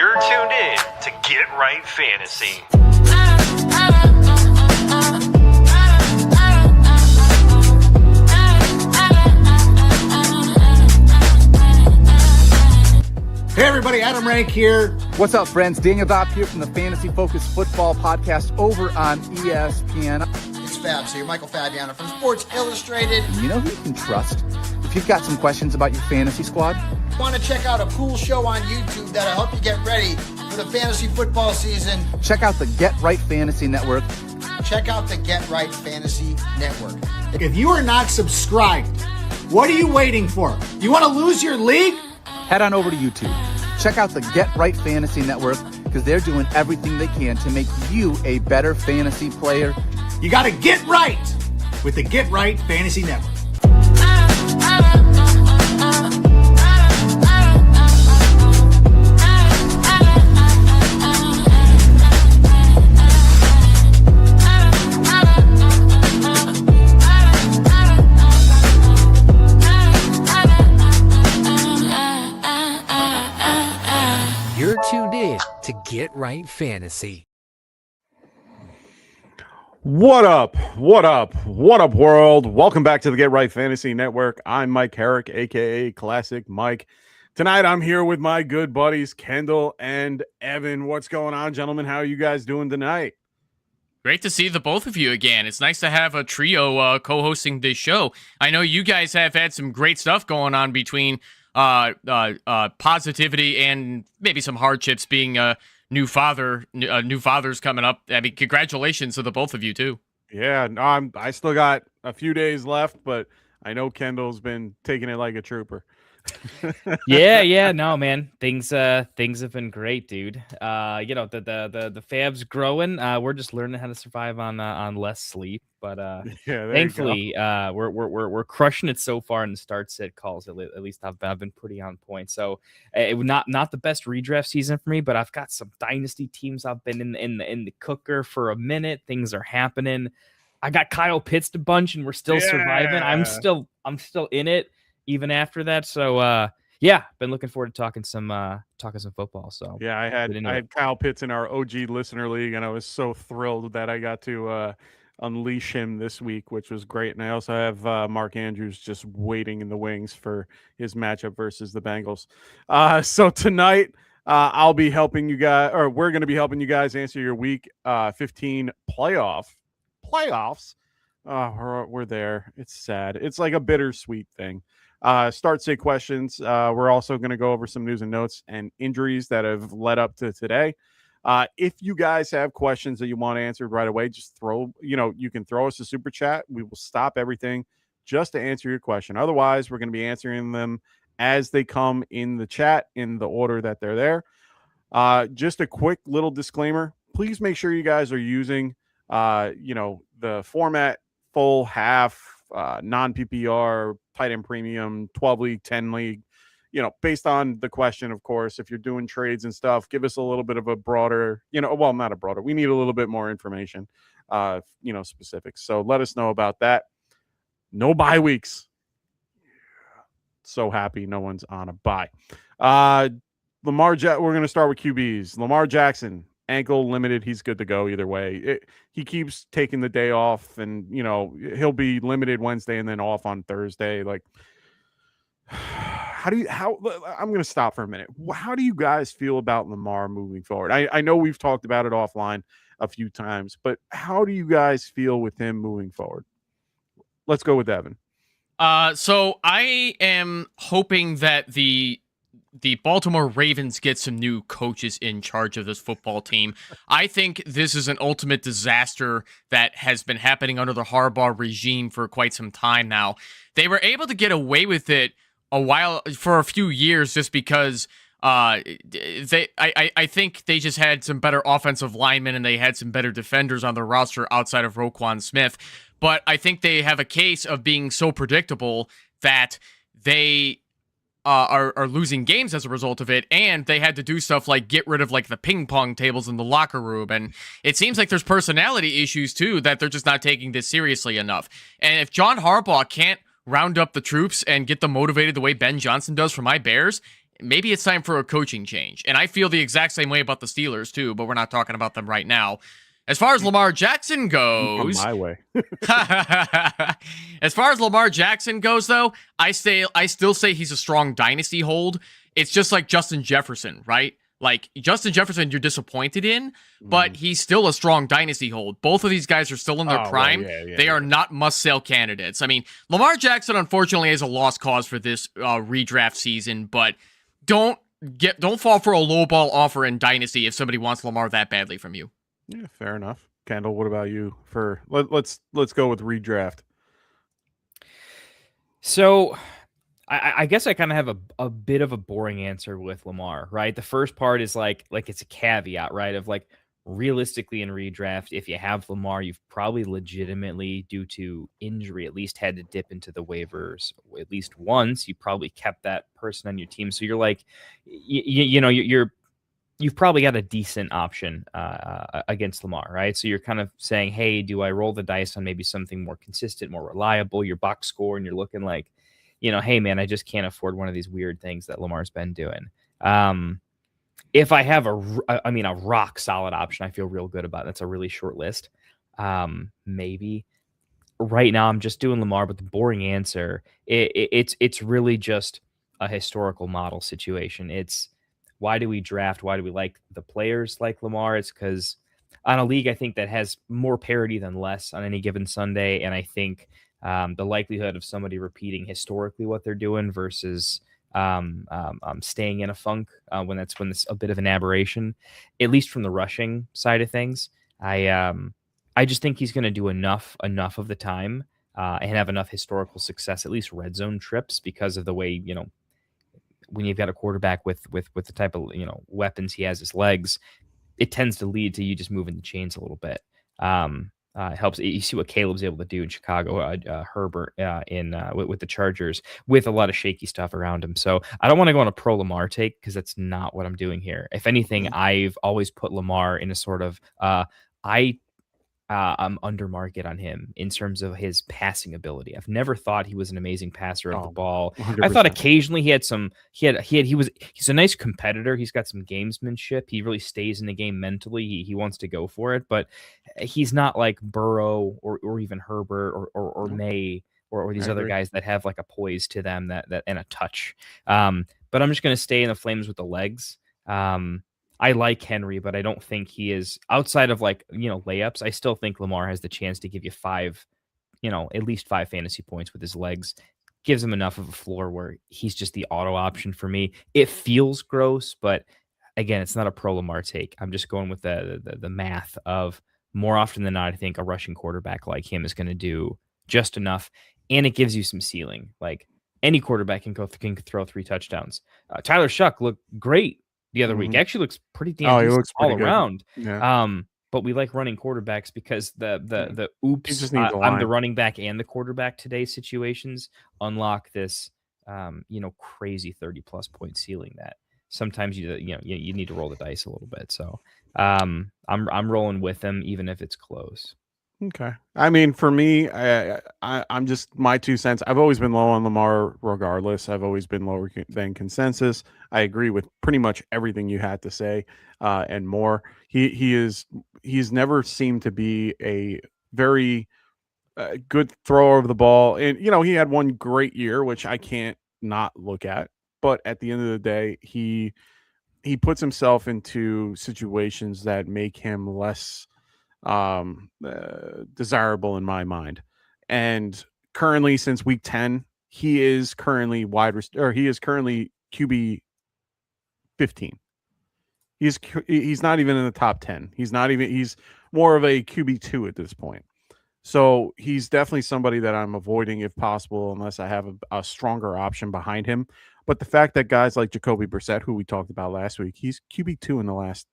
You're tuned in to Get Right Fantasy. Hey everybody, Adam Rank here. What's up, friends? Daniel Dopp here from the Fantasy Focused Football Podcast over on ESPN. It's Fabs here, Michael Fabiano from Sports Illustrated. You know who you can trust if you've got some questions about your fantasy squad? Want to check out a cool show on YouTube that'll help you get ready for the fantasy football season? Check out the Get Right Fantasy Network. Check out the Get Right Fantasy Network. If you are not subscribed, what are you waiting for? You want to lose your league? Head on over to YouTube. Check out the Get Right Fantasy Network because they're doing everything they can to make you a better fantasy player. You got to get right with the Get Right Fantasy Network. You're tuned in to Get Right Fantasy. What up? What up? What up, world? Welcome back to the Get Right Fantasy Network. I'm Mike Herrick, aka Classic Mike. Tonight, I'm here with my good buddies, Kendall and Evan. What's going on, gentlemen? How are you guys doing tonight? Great to see the both of you again. It's nice to have a trio co-hosting this show. I know you guys have had some great stuff going on between positivity and maybe some hardships, being a new father's coming up. I mean, congratulations to the both of you too. Yeah, no, I still got a few days left, but I know Kendall's been taking it like a trooper. yeah, no, man. Things have been great, dude. The fab's growing. We're just learning how to survive on less sleep, but yeah, thankfully, we're crushing it so far in the start sit calls. At least I've been pretty on point. So not the best redraft season for me, but I've got some dynasty teams. I've been in the cooker for a minute. Things are happening. I got Kyle Pitts a bunch, and we're still surviving. I'm still in it even after that. So been looking forward to talking some football. So yeah, I had Kyle Pitts in our OG listener league, and I was so thrilled that I got to unleash him this week, which was great. And I also have Mark Andrews just waiting in the wings for his matchup versus the Bengals. So tonight I'll be helping you guys, or we're going to be helping you guys answer your week 15 playoffs. We're there. It's sad. It's like a bittersweet thing. Start sit questions. We're also going to go over some news and notes and injuries that have led up to today. If you guys have questions that you want answered right away, just you can throw us a super chat. We will stop everything just to answer your question. Otherwise, we're going to be answering them as they come in the chat in the order that they're there. Just a quick little disclaimer. Please make sure you guys are using, the format full, half, non-PPR, tight end premium, 12 league, 10 league, based on the question, of course. If you're doing trades and stuff, give us a little bit of a broader, not a broader. We need a little bit more information, specifics. So let us know about that. No bye weeks. So happy no one's on a bye. We're going to start with QBs. Lamar Jackson, ankle limited. He's good to go either way. He keeps taking the day off, and he'll be limited Wednesday and then off on Thursday. Like, I'm going to stop for a minute. How do you guys feel about Lamar moving forward? I know we've talked about it offline a few times, but how do you guys feel with him moving forward? Let's go with Evan. So I am hoping that the Baltimore Ravens get some new coaches in charge of this football team. I think this is an ultimate disaster that has been happening under the Harbaugh regime for quite some time now. They were able to get away with it for a few years just because I think they just had some better offensive linemen and they had some better defenders on their roster outside of Roquan Smith. But I think they have a case of being so predictable that they are losing games as a result of it, and they had to do stuff like get rid of like the ping pong tables in the locker room, and it seems like there's personality issues too, that they're just not taking this seriously enough. And if John Harbaugh can't round up the troops and get them motivated the way Ben Johnson does for my Bears, maybe it's time for a coaching change. And I feel the exact same way about the Steelers too, but we're not talking about them right now. As far as Lamar Jackson goes, my way. as far as Lamar Jackson goes, though, I still say he's a strong dynasty hold. It's just like Justin Jefferson, right? Like Justin Jefferson, you're disappointed in, but he's still a strong dynasty hold. Both of these guys are still in their prime. They are not must-sell candidates. I mean, Lamar Jackson, unfortunately, is a lost cause for this redraft season, but don't fall for a lowball offer in dynasty if somebody wants Lamar that badly from you. Yeah, fair enough. Kendall, what about you? Let's go with redraft. So I guess I kind of have a bit of a boring answer with Lamar, right? The first part is like it's a caveat, right? Of like realistically in redraft, if you have Lamar, you've probably legitimately, due to injury, at least had to dip into the waivers at least once. You probably kept that person on your team, so you're like, you've probably got a decent option against Lamar, right? So you're kind of saying, hey, do I roll the dice on maybe something more consistent, more reliable, your box score, and you're looking like, hey, man, I just can't afford one of these weird things that Lamar's been doing. If I have a rock solid option, I feel real good about it. That's a really short list. Maybe right now I'm just doing Lamar, but the boring answer, it's really just a historical model situation. It's why do we draft? Why do we like the players like Lamar? It's because on a league, I think that has more parity than less on any given Sunday. And I think the likelihood of somebody repeating historically what they're doing versus staying in a funk when it's a bit of an aberration, at least from the rushing side of things, I just think he's going to do enough of the time and have enough historical success, at least red zone trips, because of the way, when you've got a quarterback with the type of weapons he has, his legs, it tends to lead to you just moving the chains a little bit. It helps. You see what Caleb's able to do in Chicago, Herbert with the Chargers, with a lot of shaky stuff around him. So I don't want to go on a pro Lamar take because that's not what I'm doing here. If anything, I've always put Lamar in a sort of I'm under market on him in terms of his passing ability. I've never thought he was an amazing passer of the ball. 100%. I thought occasionally he's a nice competitor. He's got some gamesmanship. He really stays in the game mentally. He wants to go for it, but he's not like Burrow or even Herbert or May or these other guys that have like a poise to them that and a touch. But I'm just going to stay in the flames with the legs. I like Henry, but I don't think he is outside of layups. I still think Lamar has the chance to give you at least 5 fantasy points with his legs. Gives him enough of a floor where he's just the auto option for me. It feels gross, but again, it's not a pro Lamar take. I'm just going with the math of more often than not, I think a rushing quarterback like him is going to do just enough, and it gives you some ceiling. Like any quarterback can throw 3 touchdowns. Tyler Shuck looked great the other week. Actually looks pretty damn decent all around. Yeah. But we like running quarterbacks because the oops, I'm the running back and the quarterback today situations unlock this crazy 30+ point ceiling that sometimes you need to roll the dice a little bit. So I'm rolling with them even if it's close. Okay. I mean, for me, I'm just my 2 cents. I've always been low on Lamar regardless. I've always been lower than consensus. I agree with pretty much everything you had to say and more. He's never seemed to be a very good thrower of the ball. And, he had one great year, which I can't not look at. But at the end of the day, he puts himself into situations that make him less desirable in my mind. And currently, since week 10, he is currently QB 15. He's not even in the top 10. He's more of a QB 2 at this point. So he's definitely somebody that I'm avoiding if possible, unless I have a stronger option behind him. But the fact that guys like Jacoby Brissett, who we talked about last week, he's QB 2 in the last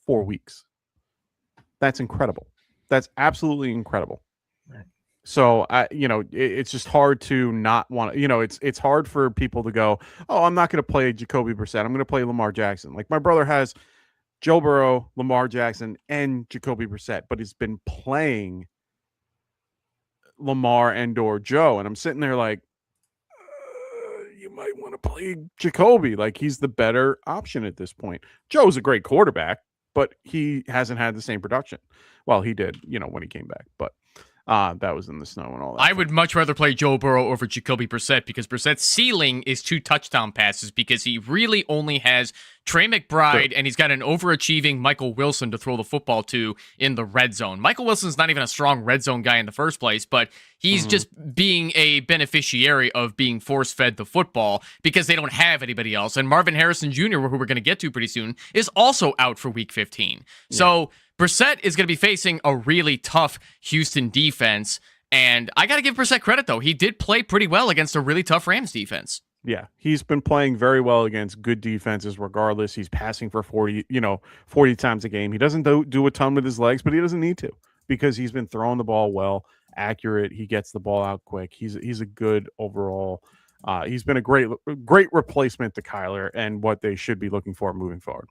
4 weeks. That's incredible. That's absolutely incredible. Right. So it's just hard to not want to, it's hard for people to go, oh, I'm not going to play Jacoby Brissett. I'm going to play Lamar Jackson. Like my brother has Joe Burrow, Lamar Jackson, and Jacoby Brissett, but he's been playing Lamar and or Joe. And I'm sitting there like, you might want to play Jacoby. Like, he's the better option at this point. Joe's a great quarterback, but he hasn't had the same production. Well, he did, when he came back, but that was in the snow and all that. I would much rather play Joe Burrow over Jacoby Brissett because Brissett's ceiling is 2 touchdown passes because he really only has Trey McBride and he's got an overachieving Michael Wilson to throw the football to in the red zone. Michael Wilson's not even a strong red zone guy in the first place, but he's just being a beneficiary of being force-fed the football because they don't have anybody else. And Marvin Harrison Jr., who we're going to get to pretty soon, is also out for Week 15. Yeah. So Brissett is going to be facing a really tough Houston defense, and I got to give Brissett credit, though. He did play pretty well against a really tough Rams defense. Yeah, he's been playing very well against good defenses regardless. He's passing for 40 times a game. He doesn't do a ton with his legs, but he doesn't need to because he's been throwing the ball well, accurate. He gets the ball out quick. He's a good overall. He's been a great replacement to Kyler and what they should be looking for moving forward.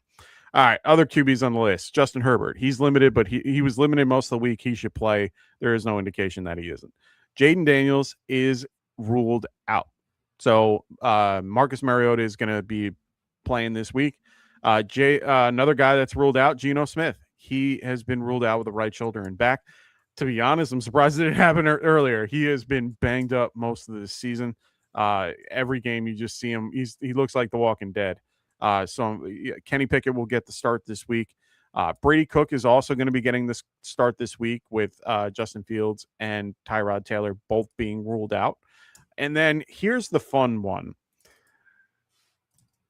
All right, other QBs on the list. Justin Herbert. He's limited, but he was limited most of the week. He should play. There is no indication that he isn't. Jaden Daniels is ruled out. So Marcus Mariota is going to be playing this week. Another guy that's ruled out, Geno Smith. He has been ruled out with the right shoulder and back. To be honest, I'm surprised it didn't happen earlier. He has been banged up most of this season. Every game you just see him. He looks like the Walking Dead. So Kenny Pickett will get the start this week. Brady Cook is also going to be getting this start this week with Justin Fields and Tyrod Taylor both being ruled out. And then here's the fun one.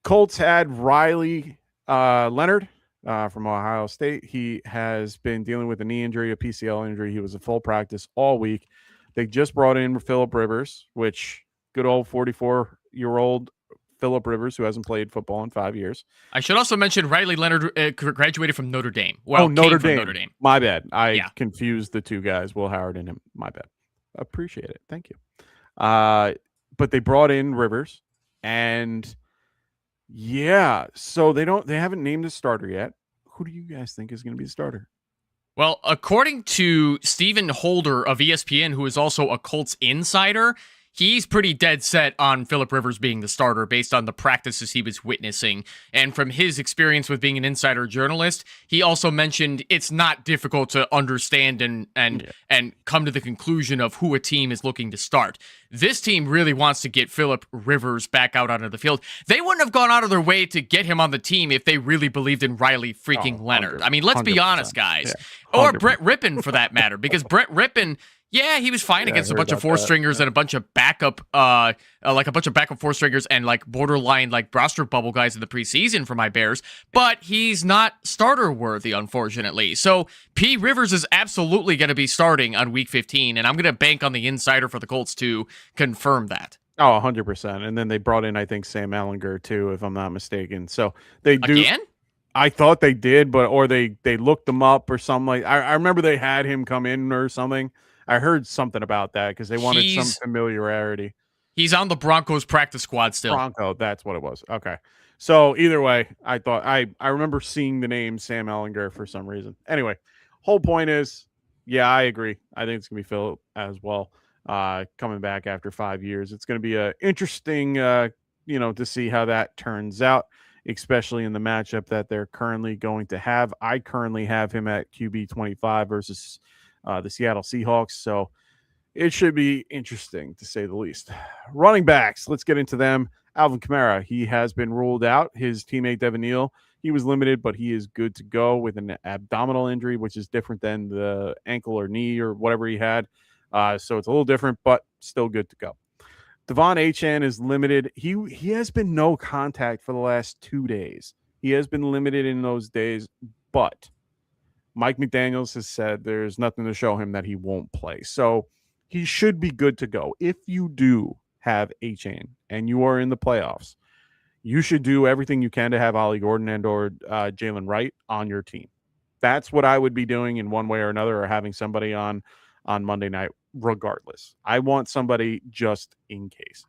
Colts had Riley Leonard from Ohio State. He has been dealing with a knee injury, a PCL injury. He was at full practice all week. They just brought in Phillip Rivers, which good old 44-year-old Phillip Rivers, who hasn't played football in 5 years. I should also mention Riley Leonard graduated from Notre Dame. Well, Notre Dame. My bad. I confused the two guys, Will Howard and him. My bad. Appreciate it. Thank you. But they brought in Rivers, and so they haven't named a starter yet. Who do you guys think is going to be the starter? Well, according to Stephen Holder of ESPN, who is also a Colts insider, he's pretty dead set on Phillip Rivers being the starter based on the practices he was witnessing. And from his experience with being an insider journalist, he also mentioned it's not difficult to understand and come to the conclusion of who a team is looking to start. This team really wants to get Phillip Rivers back out onto the field. They wouldn't have gone out of their way to get him on the team if they really believed in Riley freaking Leonard. I mean, let's be honest, guys. Yeah, or Brett Rippon, for that matter, because Brett Rippon, he was fine against a bunch of four-stringers and a bunch of backup, four-stringers and like borderline like roster bubble guys in the preseason for my Bears. But he's not starter-worthy, unfortunately. So P. Rivers is absolutely going to be starting on Week 15, and I'm going to bank on the insider for the Colts to confirm that. Oh, 100%. And then they brought in, I think, Sam Ehlinger too, if I'm not mistaken. So they do. Again? I thought they did, or they looked him up or something like. I remember they had him come in or something. I heard something about that because they wanted some familiarity. He's on the Broncos practice squad still. Bronco, that's what it was. Okay. So either way, I thought I remember seeing the name Sam Ehlinger for some reason. Anyway, whole point is, I agree. I think it's going to be Phil as well. Coming back after 5 years. It's going to be interesting, to see how that turns out, especially in the matchup that they're currently going to have. I currently have him at QB 25 versus the Seattle Seahawks. So it should be interesting to say the least. Running backs, let's get into them. Alvin Kamara, he has been ruled out. His teammate Devin Neal, he was limited, but he is good to go with an abdominal injury, which is different than the ankle or knee or whatever he had. So it's a little different, but still good to go. Devon Achane is limited. He has been no contact for the last 2 days. He has been limited in those days, but Mike McDaniels has said there's nothing to show him that he won't play. So he should be good to go. If you do have Achane and you are in the playoffs, you should do everything you can to have Ollie Gordon and or Jalen Wright on your team. That's what I would be doing in one way or another, or having somebody on Monday night regardless. I want somebody just in case.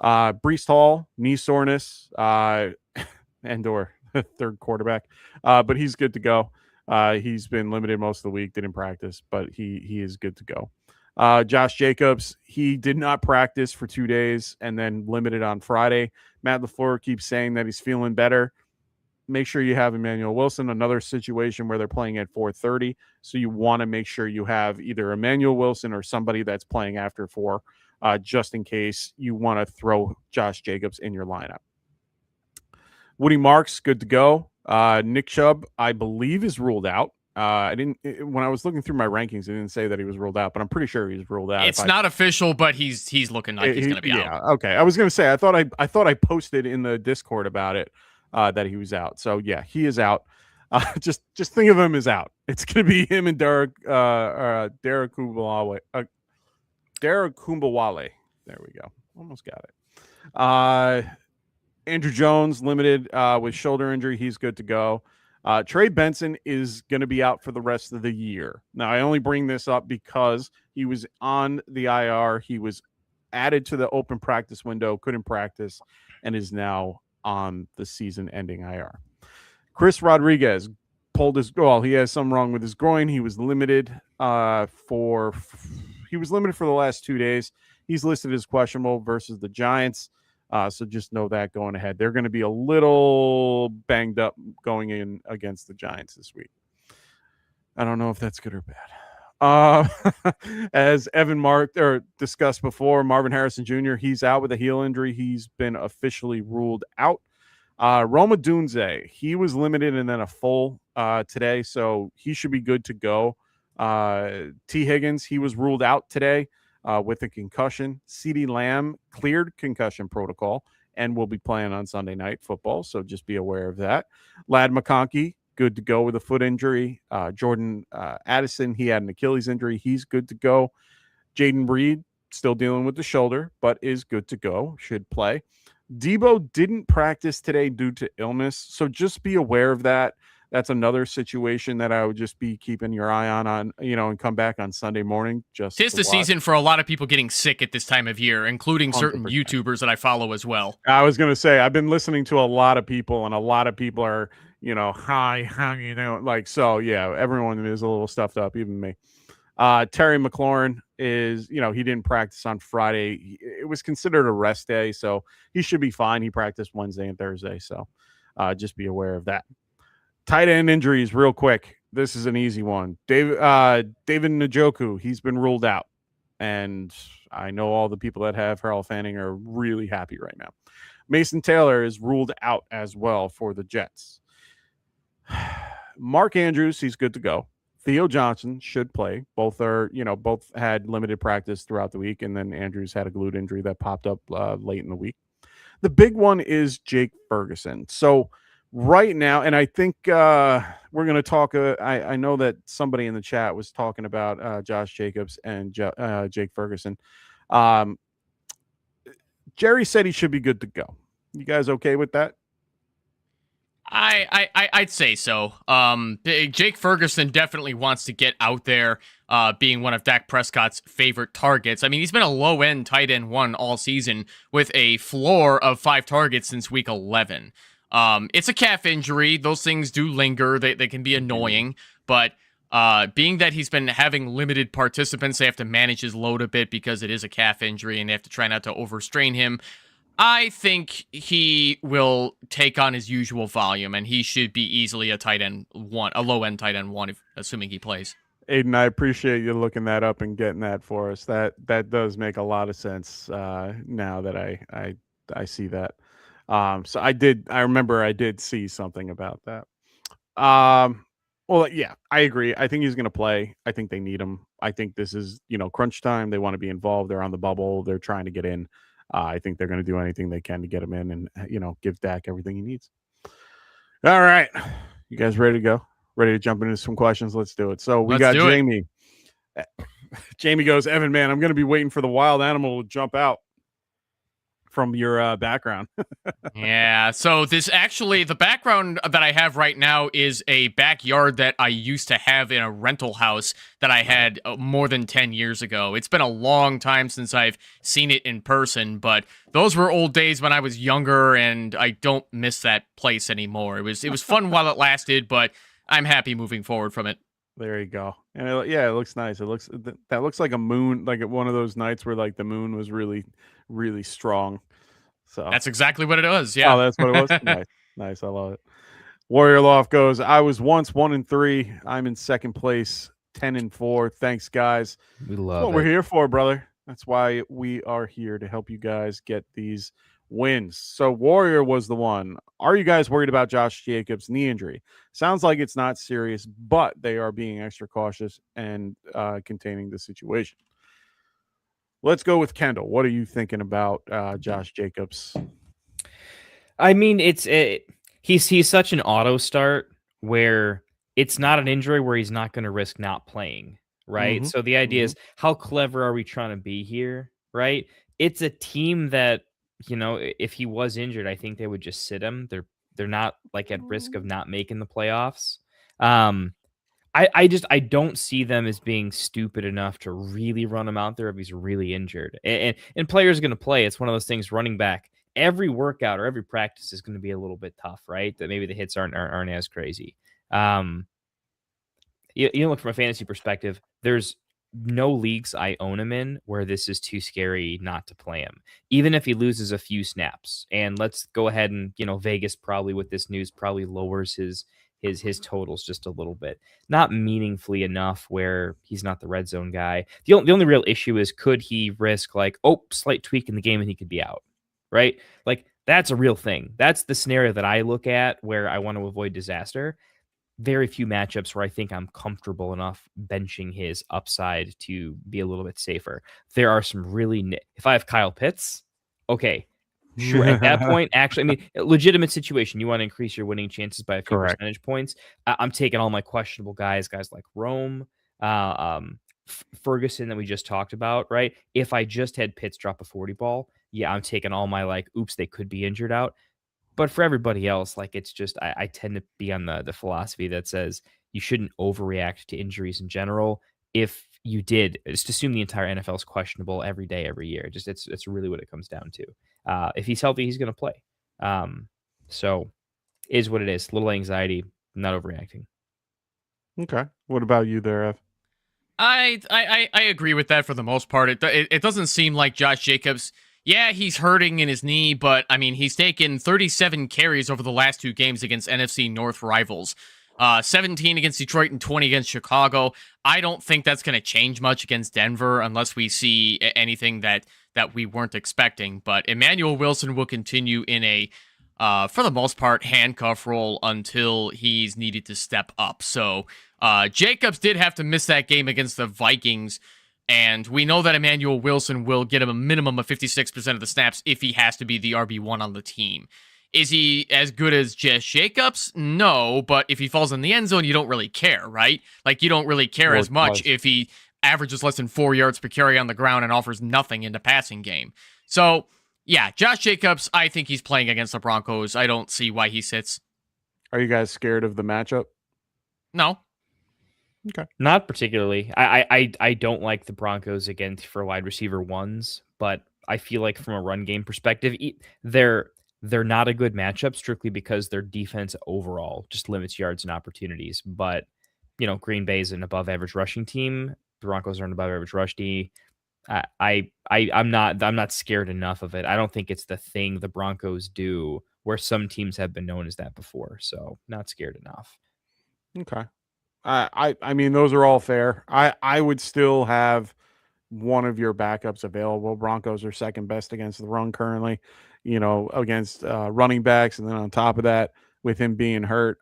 Breece Hall, knee soreness, and or third quarterback, but he's good to go. He's been limited most of the week, didn't practice, but he is good to go. Josh Jacobs, he did not practice for 2 days and then limited on Friday. Matt LaFleur keeps saying that he's feeling better. Make sure you have Emmanuel Wilson, another situation where they're playing at 4:30. So you want to make sure you have either Emmanuel Wilson or somebody that's playing after 4, just in case you want to throw Josh Jacobs in your lineup. Woody Marks, good to go. Nick Chubb, I believe, is ruled out. When I was looking through my rankings, it didn't say that he was ruled out, but I'm pretty sure he's ruled out. It's not official, but he's looking like he's going to be out. Okay. I was going to say, I thought I posted in the Discord about it. That he was out. So yeah, he is out. Just think of him as out. It's going to be him and Derek Kumbawale. Derek Kumbawale. There we go. Almost got it. Andrew Jones limited with shoulder injury. He's good to go. Trey Benson is going to be out for the rest of the year. Now, I only bring this up because he was on the IR. He was added to the open practice window, couldn't practice, and is now on the season-ending IR. Chris Rodriguez pulled his he has something wrong with his groin. He was limited for the last 2 days. He's listed as questionable versus the Giants. So just know that going ahead. They're going to be a little banged up going in against the Giants this week. I don't know if that's good or bad. As Evan discussed before, Marvin Harrison Jr., he's out with a heel injury. He's been officially ruled out. Roma Dunze, he was limited and then a full today, so he should be good to go. T. Higgins, he was ruled out today with a concussion. CeeDee Lamb cleared concussion protocol and will be playing on Sunday Night Football, so just be aware of that. Ladd McConkey, good to go with a foot injury. Jordan Addison, he had an Achilles injury. He's good to go. Jaden Reed, still dealing with the shoulder, but is good to go, should play. Debo didn't practice today due to illness, so just be aware of that. That's another situation that I would just be keeping your eye on, and come back on Sunday morning. Just Tis the season for a lot of people getting sick at this time of year, including certain 100%. YouTubers that I follow as well. I was going to say, I've been listening to a lot of people, and a lot of people are, hi, so yeah, everyone is a little stuffed up, even me. Terry McLaurin is, he didn't practice on Friday. It was considered a rest day, so he should be fine. He practiced Wednesday and Thursday, so just be aware of that. Tight end injuries, real quick. This is an easy one. David Njoku, he's been ruled out, and I know all the people that have Harold Fanning are really happy right now. Mason Taylor is ruled out as well for the Jets. Mark Andrews, he's good to go. Theo Johnson should play. Both had limited practice throughout the week, and then Andrews had a glute injury that popped up late in the week. The big one is Jake Ferguson. So right now, and I think we're going to talk. I know that somebody in the chat was talking about Josh Jacobs and Jake Ferguson. Jerry said he should be good to go. You guys okay with that? I'd say so. Jake Ferguson definitely wants to get out there, being one of Dak Prescott's favorite targets. I mean, he's been a low-end tight end 1 all season with a floor of 5 targets since week 11. It's a calf injury. Those things do linger. They can be annoying, but being that he's been having limited participants, they have to manage his load a bit because it is a calf injury and they have to try not to overstrain him. I think he will take on his usual volume, and he should be easily a tight end 1, a low-end tight end 1, assuming he plays. Aiden, I appreciate you looking that up and getting that for us. That does make a lot of sense now that I see that. So I remember I did see something about that. Well, yeah, I agree. I think he's going to play. I think they need him. I think this is, crunch time. They want to be involved. They're on the bubble. They're trying to get in. I think they're going to do anything they can to get him in and, give Dak everything he needs. All right. You guys ready to go? Ready to jump into some questions? Let's do it. So we got Jamie. Jamie goes, Evan, man, I'm going to be waiting for the wild animal to jump out from your background. Yeah. So the background that I have right now is a backyard that I used to have in a rental house that I had more than 10 years ago. It's been a long time since I've seen it in person, but those were old days when I was younger, and I don't miss that place anymore. It was fun while it lasted, but I'm happy moving forward from it. There you go. And it looks nice. That looks like a moon, like one of those nights where like the moon was really, really strong. So That's exactly what it was. Yeah. oh, that's what it was. Nice, nice. I love it. Warrior Loft goes. I was once 1-3. I'm in second place, 10-4. Thanks, guys. We That's love what we're it. here for, brother. That's why we are here to help you guys get these wins. So Warrior was the one. Are you guys worried about Josh Jacobs' knee injury? Sounds like it's not serious, but they are being extra cautious and containing the situation. Let's go with Kendall. What are you thinking about Josh Jacobs? I mean, he's such an auto start where it's not an injury where he's not going to risk not playing, right? Mhm. So the idea is, how clever are we trying to be here, right? It's a team that, if he was injured, I think they would just sit him. They're not like at risk of not making the playoffs. I don't see them as being stupid enough to really run him out there if he's really injured. And players are going to play. It's one of those things. Running back, every workout or every practice is going to be a little bit tough, right? That maybe the hits aren't as crazy. Look, from a fantasy perspective, there's no leagues I own him in where this is too scary not to play him, even if he loses a few snaps. And let's go ahead and, Vegas probably with this news probably lowers his totals just a little bit, not meaningfully enough where he's not the red zone guy. The only real issue is, could he risk slight tweak in the game and he could be out, right? Like, that's a real thing. That's the scenario that I look at where I want to avoid disaster. Very few matchups where I think I'm comfortable enough benching his upside to be a little bit safer. There are some if I have Kyle Pitts, okay, sure. At that point, actually, I mean, legitimate situation. You want to increase your winning chances by a few Correct. percentage points. I'm taking all my questionable guys like Rome, Ferguson that we just talked about, right? If I just had Pitts drop a 40 ball, yeah, I'm taking all my oops, they could be injured out. But for everybody else, it's just I tend to be on the philosophy that says you shouldn't overreact to injuries in general. If you did, just assume the entire NFL is questionable every day, every year. Just it's really what it comes down to. If he's healthy, he's going to play. So is what it is. Little anxiety, not overreacting. Okay. What about you there, Ev? I agree with that for the most part. It doesn't seem like Josh Jacobs. Yeah, he's hurting in his knee, but I mean, he's taken 37 carries over the last 2 games against NFC North rivals. 17 against Detroit and 20 against Chicago. I don't think that's going to change much against Denver unless we see anything that we weren't expecting. But Emmanuel Wilson will continue in a, for the most part, handcuff role until he's needed to step up. So Jacobs did have to miss that game against the Vikings. And we know that Emmanuel Wilson will get him a minimum of 56% of the snaps if he has to be the RB1 on the team. Is he as good as Josh Jacobs? No, but if he falls in the end zone, you don't really care, right? You don't really care as much if he averages less than 4 yards per carry on the ground and offers nothing in the passing game. So, yeah, Josh Jacobs, I think he's playing against the Broncos. I don't see why he sits. Are you guys scared of the matchup? No. Okay. Not particularly. I don't like the Broncos against for wide receiver ones, but I feel like from a run game perspective, they're not a good matchup strictly because their defense overall just limits yards and opportunities. But Green Bay is an above average rushing team. The Broncos are an above average rush D. I'm not scared enough of it. I don't think it's the thing the Broncos do where some teams have been known as that before. So not scared enough. Okay. I mean, those are all fair. I would still have one of your backups available. Broncos are second best against the run currently, against running backs. And then on top of that, with him being hurt,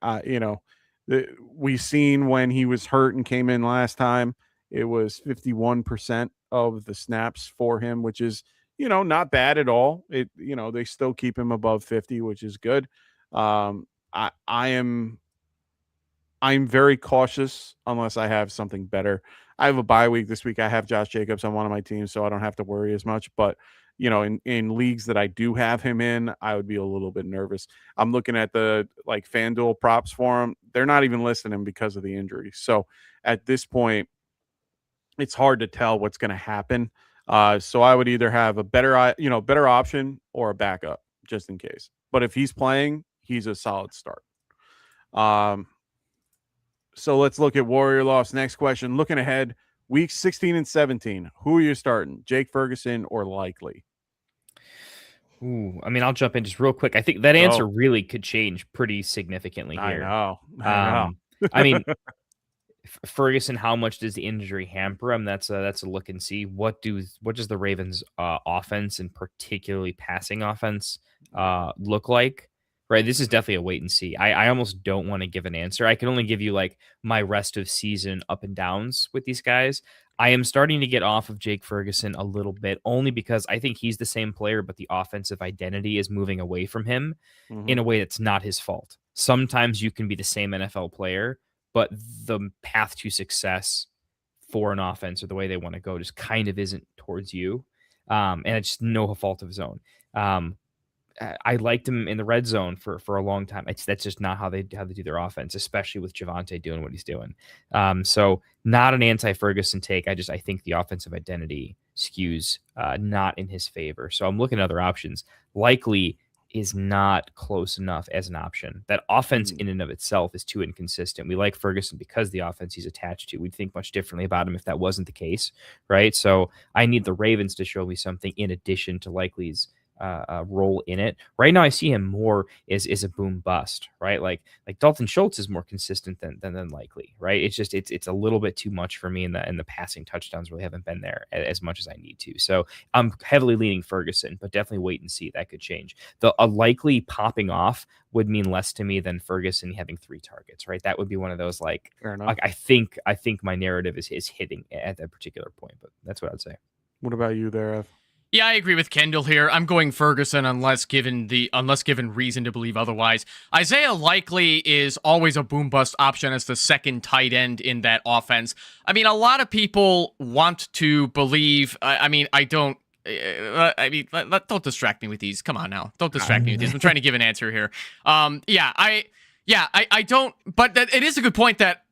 we seen when he was hurt and came in last time, it was 51% of the snaps for him, which is, not bad at all. They still keep him above 50, which is good. I'm very cautious unless I have something better. I have a bye week this week. I have Josh Jacobs on one of my teams, so I don't have to worry as much. But, in leagues that I do have him in, I would be a little bit nervous. I'm looking at the FanDuel props for him. They're not even listing him because of the injury. So at this point, it's hard to tell what's going to happen. So I would either have a better option or a backup just in case. But if he's playing, he's a solid start. So let's look at Warrior Loft's next question. Looking ahead, weeks 16 and 17, who are you starting? Jake Ferguson or Likely? Ooh, I mean, I'll jump in just real quick. I think that answer really could change pretty significantly here. I know. I mean, Ferguson, how much does the injury hamper him? That's a look and see. What does the Ravens' offense and particularly passing offense look like? Right, this is definitely a wait and see. I almost don't want to give an answer. I can only give you like my rest of season up and downs with these guys. I am starting to get off of Jake Ferguson a little bit, only because I think he's the same player, but the offensive identity is moving away from him in a way that's not his fault. Sometimes you can be the same NFL player, but the path to success for an offense or the way they want to go just kind of isn't towards you. And it's no fault of his own. I liked him in the red zone for a long time. That's just not how they do their offense, especially with Javonte doing what he's doing. So not an anti-Ferguson take. I think the offensive identity skews not in his favor. So I'm looking at other options. Likely is not close enough as an option. That offense in and of itself is too inconsistent. We like Ferguson because the offense he's attached to. We'd think much differently about him if that wasn't the case, right? So I need the Ravens to show me something in addition to Likely's role in it. Right now, I see him more is a boom bust, right? Like Dalton Schultz is more consistent than Likely, right? It's a little bit too much for me, and the passing touchdowns really haven't been there as much as I need to. So I'm heavily leaning Ferguson, but definitely wait and see. That could change. A Likely popping off would mean less to me than Ferguson having 3 targets, right? That would be one of those like I think my narrative is hitting at that particular point, but that's what I'd say. What about you there, Ev? Yeah, I agree with Kendall here. I'm going Ferguson unless given reason to believe otherwise. Isaiah Likely is always a boom bust option as the second tight end in that offense. I mean, a lot of people want to believe. Don't distract me with these. Come on now, don't distract me with these. I'm trying to give an answer here. I don't. But it is a good point that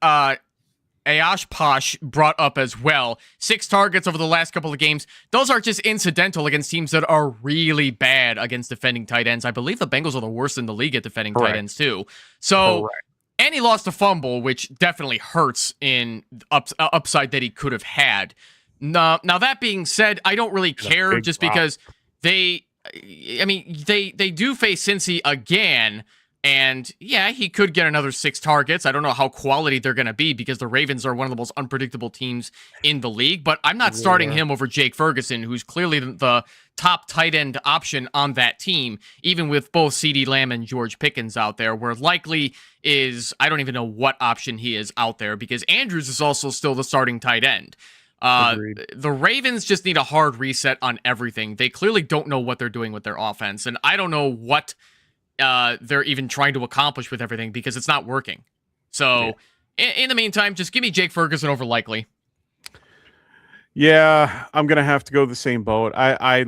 Ayash Posh brought up as well. 6 targets over the last couple of games. Those are just incidental against teams that are really bad against defending tight ends. I believe the Bengals are the worst in the league at defending tight ends too. So, and he lost a fumble, which definitely hurts in upside that he could have had. Now that being said, I don't really care just because they do face Cincy again. And yeah, he could get another 6 targets. I don't know how quality they're going to be because the Ravens are one of the most unpredictable teams in the league. But I'm not starting him over Jake Ferguson, who's clearly the top tight end option on that team, even with both CeeDee Lamb and George Pickens out there, where Likely is, I don't even know what option he is out there because Andrews is also still the starting tight end. The Ravens just need a hard reset on everything. They clearly don't know what they're doing with their offense. And I don't know what they're even trying to accomplish with everything because it's not working. So in the meantime, just give me Jake Ferguson over Likely. Yeah, I'm gonna have to go the same boat. I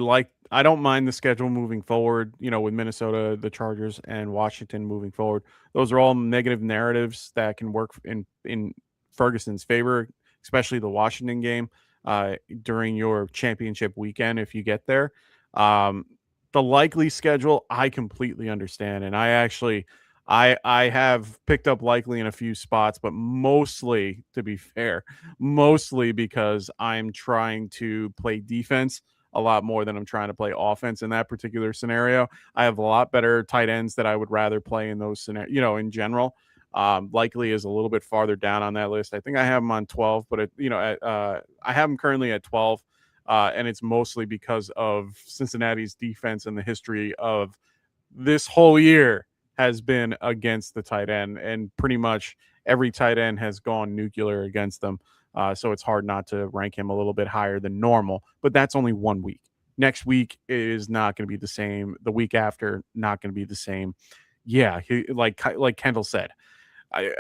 don't mind the schedule moving forward, with Minnesota, the Chargers, and Washington moving forward. Those are all negative narratives that can work in Ferguson's favor, especially the Washington game during your championship weekend if you get there. The Likely schedule, I completely understand. And I have picked up Likely in a few spots, but mostly, to be fair, because I'm trying to play defense a lot more than I'm trying to play offense in that particular scenario. I have a lot better tight ends that I would rather play in those scenarios, in general. Likely is a little bit farther down on that list. I think I have him on 12, but I have him currently at 12. And it's mostly because of Cincinnati's defense and the history of this whole year has been against the tight end, and pretty much every tight end has gone nuclear against them. So it's hard not to rank him a little bit higher than normal, but that's only 1 week. Next week is not going to be the same. The week after, not going to be the same. Yeah, like Kendall said,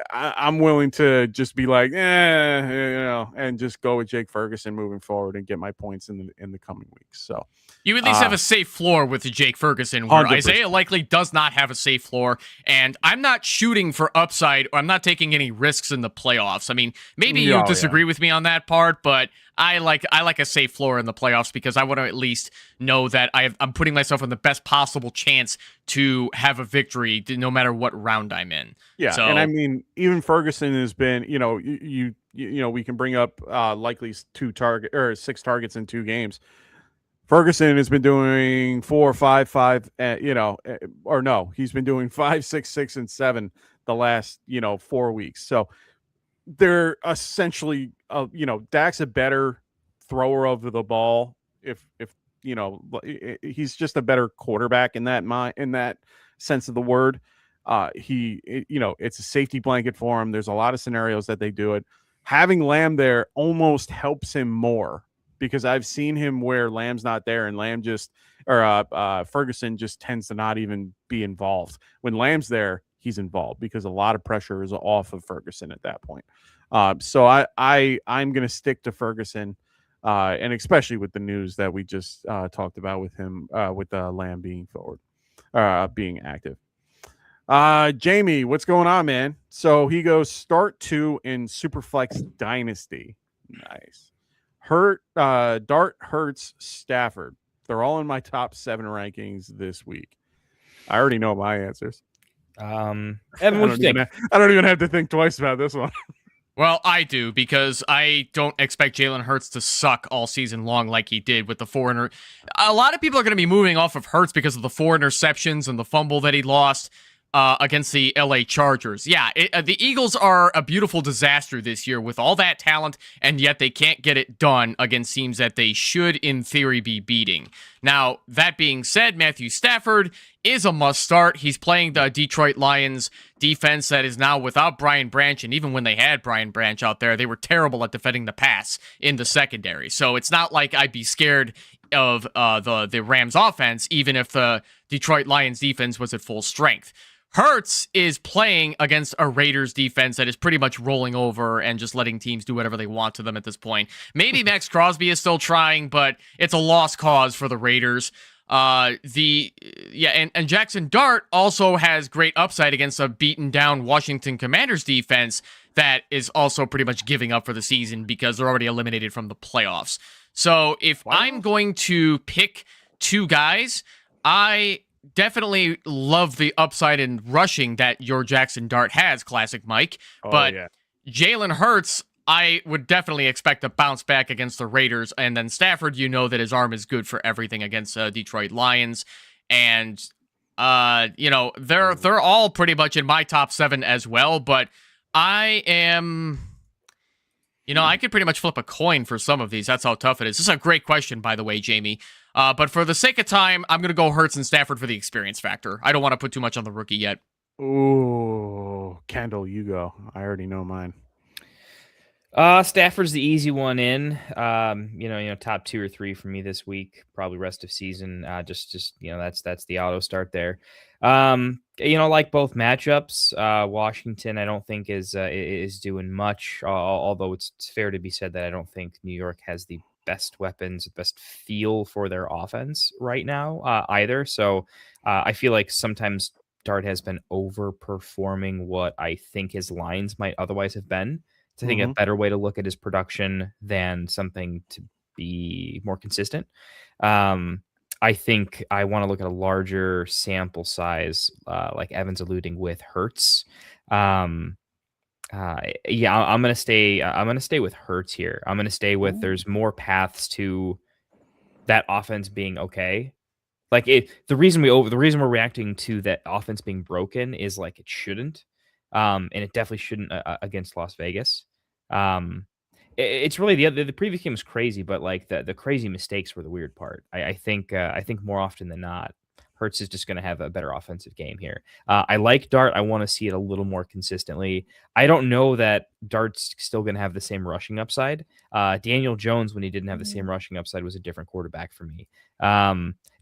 I'm willing to just be like, and just go with Jake Ferguson moving forward and get my points in the coming weeks. So you at least have a safe floor with Jake Ferguson, where 100%. Isaiah Likely does not have a safe floor, and I'm not shooting for upside, or I'm not taking any risks in the playoffs. I mean, maybe you disagree with me on that part, but I like a safe floor in the playoffs because I want to at least know that I'm putting myself in the best possible chance to have a victory no matter what round I'm in. Yeah, So, and I mean, even Ferguson has been, we can bring up likely 6 targets in 2 games. Ferguson has been doing 4, 5, 5, or no, he's been doing 5, 6, 6, and 7 the last 4 weeks. So they're essentially, Dak's a better thrower of the ball. If he's just a better quarterback in that sense of the word. It's a safety blanket for him. There's a lot of scenarios that they do it. Having Lamb there almost helps him more because I've seen him where Lamb's not there and Ferguson just tends to not even be involved. When Lamb's there, he's involved because a lot of pressure is off of Ferguson at that point. So I'm going to stick to Ferguson, and especially with the news that we just talked about with him, with Lamb being forward, being active. Jamie, what's going on, man? So he goes start 2 in Superflex Dynasty. Nice. Dart, Hurts, Stafford. They're all in my top 7 rankings this week. I already know my answers. Evan, what do you think? I don't even have to think twice about this one. well, I do because I don't expect Jalen Hurts to suck all season long like he did with the 4 A lot of people are going to be moving off of Hurts because of the 4 interceptions and the fumble that he lost against the LA Chargers. Yeah, the Eagles are a beautiful disaster this year with all that talent, and yet they can't get it done against teams that they should, in theory, be beating. Now, that being said, Matthew Stafford is a must start. He's playing the Detroit Lions defense that is now without Brian Branch, and even when they had Brian Branch out there, they were terrible at defending the pass in the secondary. So it's not like I'd be scared of the Rams offense, even if the Detroit Lions defense was at full strength. Hurts is playing against a Raiders defense that is pretty much rolling over and just letting teams do whatever they want to them at this point. Maybe Max Crosby is still trying, but it's a lost cause for the Raiders. And Jackson Dart also has great upside against a beaten down Washington Commanders defense that is also pretty much giving up for the season because they're already eliminated from the playoffs. So if I'm going to pick 2 guys, I definitely love the upside in rushing that your Jackson Dart has, classic Mike. Jalen Hurts, I would definitely expect to bounce back against the Raiders. And then Stafford, that his arm is good for everything against Detroit Lions. And, they're all pretty much in my top 7 as well. But I am... I could pretty much flip a coin for some of these. That's how tough it is. This is a great question, by the way, Jamie. But for the sake of time, I'm going to go Hurts and Stafford for the experience factor. I don't want to put too much on the rookie yet. Ooh, Kendall, you go. I already know mine. Stafford's the easy one in. Top 2 or 3 for me this week. Probably rest of season. That's the auto start there. Like both matchups, Washington I don't think is doing much. Although it's fair to be said that I don't think New York has the best weapons, best feel for their offense right now either. So I feel like sometimes Dart has been overperforming what I think his lines might otherwise have been. It's, I think, a better way to look at his production than something to be more consistent. I think I want to look at a larger sample size, like Evan's alluding with Hurts. I'm gonna stay. I'm gonna stay with Hurts here. I'm gonna stay with. There's more paths to that offense being okay. Like the reason we're reacting to that offense being broken is like it shouldn't, and it definitely shouldn't against Las Vegas. It's really the previous game was crazy, but like the crazy mistakes were the weird part. I think more often than not, Hurts is just going to have a better offensive game here. I like Dart. I want to see it a little more consistently. I don't know that Dart's still going to have the same rushing upside. Daniel Jones, when he didn't have the same rushing upside, was a different quarterback for me.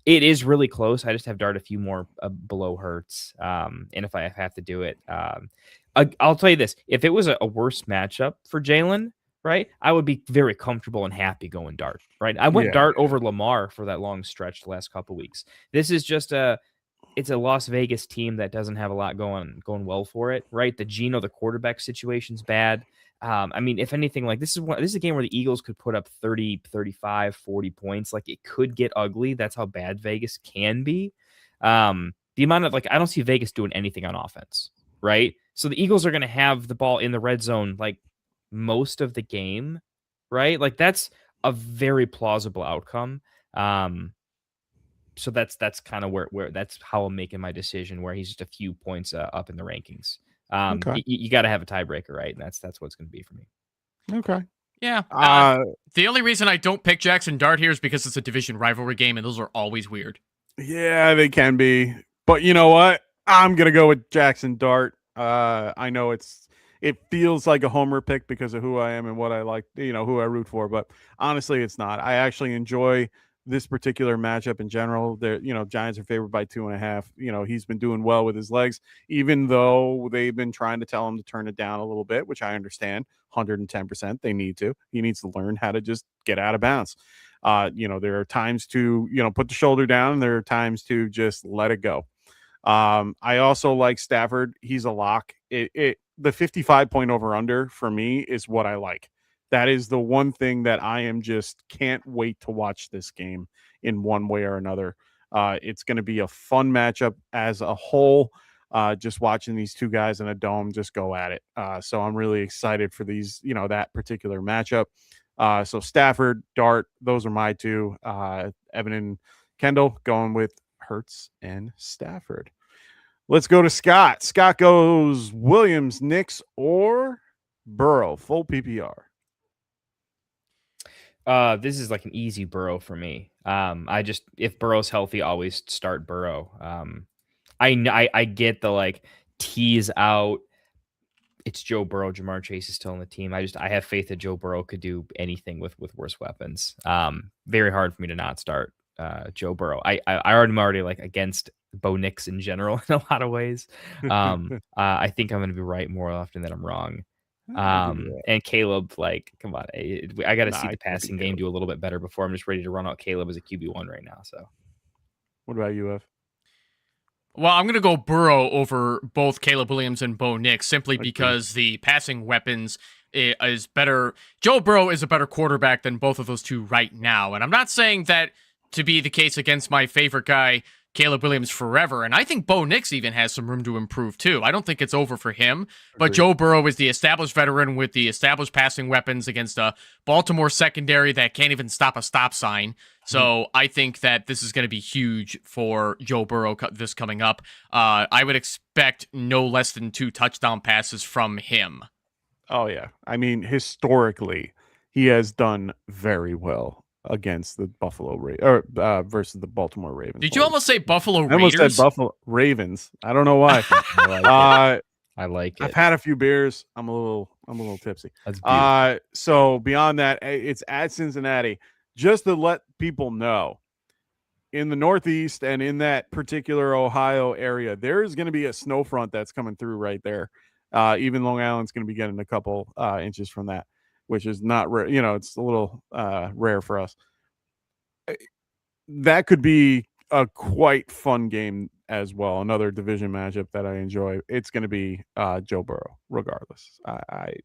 It is really close. I just have Dart a few more below Hurts. And if I have to do it, I'll tell you this. If it was a worse matchup for Jalen, right, I would be very comfortable and happy going Dart, right? I went Dart over Lamar for that long stretch the last couple weeks. This is just it's a Las Vegas team that doesn't have a lot going well for it, right? The quarterback situation's bad. I mean, if anything, like this is a game where the Eagles could put up 30, 35, 40 points. Like it could get ugly. That's how bad Vegas can be. The amount of I don't see Vegas doing anything on offense, right? So the Eagles are going to have the ball in the red zone like most of the game, right? Like that's a very plausible outcome. So that's kind of where that's how I'm making my decision, where he's just a few points up in the rankings. Okay. You got to have a tiebreaker, right? And that's what it's going to be for me. Okay. Yeah. The only reason I don't pick Jackson Dart here is because it's a division rivalry game, and those are always weird. Yeah, they can be. But you know what? I'm going to go with Jackson Dart. I know it feels like a homer pick because of who I am and what I like, who I root for. But honestly, it's not. I actually enjoy this particular matchup in general. Giants are favored by 2.5. He's been doing well with his legs, even though they've been trying to tell him to turn it down a little bit, which I understand. 110%. They need to. He needs to learn how to just get out of bounds. There are times to, put the shoulder down. There are times to just let it go. I also like Stafford. He's a lock. The 55 point over under for me is what I like. That is the one thing that I am just can't wait to watch this game in one way or another. It's going to be a fun matchup as a whole. Just watching these two guys in a dome just go at it. So I'm really excited for these, that particular matchup. So Stafford, Dart, those are my two. Evan and Kendall going with Hurts and Stafford. Let's go to Scott. Scott goes Williams, Knicks, or Burrow, full PPR. This is like an easy Burrow for me. If Burrow's healthy, always start Burrow. I get the tease out. It's Joe Burrow. Jamar Chase is still on the team. I have faith that Joe Burrow could do anything with worse weapons. Very hard for me to not start Joe Burrow. I'm already against Bo Nix in general in a lot of ways. I think I'm going to be right more often than I'm wrong. And Caleb, come on, I got to see the passing game do a little bit better before I'm just ready to run out Caleb as a QB1 right now. So, what about you, Ev? Well, I'm going to go Burrow over both Caleb Williams and Bo Nix simply because the passing weapons is better. Joe Burrow is a better quarterback than both of those two right now. And I'm not saying that to be the case against my favorite guy, Caleb Williams, forever. And I think Bo Nix even has some room to improve too. I don't think it's over for him. But Joe Burrow is the established veteran with the established passing weapons against a Baltimore secondary that can't even stop a stop sign. So I think that this is going to be huge for Joe Burrow this coming up. I would expect no less than 2 touchdown passes from him. Oh, yeah. I mean, historically, he has done very well against the versus the Baltimore Ravens. Did you almost say Buffalo Raiders? I almost said Buffalo Ravens. I don't know why. I like it. I've had a few beers. I'm a little tipsy. That's beautiful. So beyond that, it's at Cincinnati. Just to let people know, in the Northeast and in that particular Ohio area, there is going to be a snow front that's coming through right there. Even Long Island's going to be getting a couple inches from that, which is not rare. It's a little rare for us. That could be a quite fun game as well. Another division matchup that I enjoy. It's going to be Joe Burrow, regardless.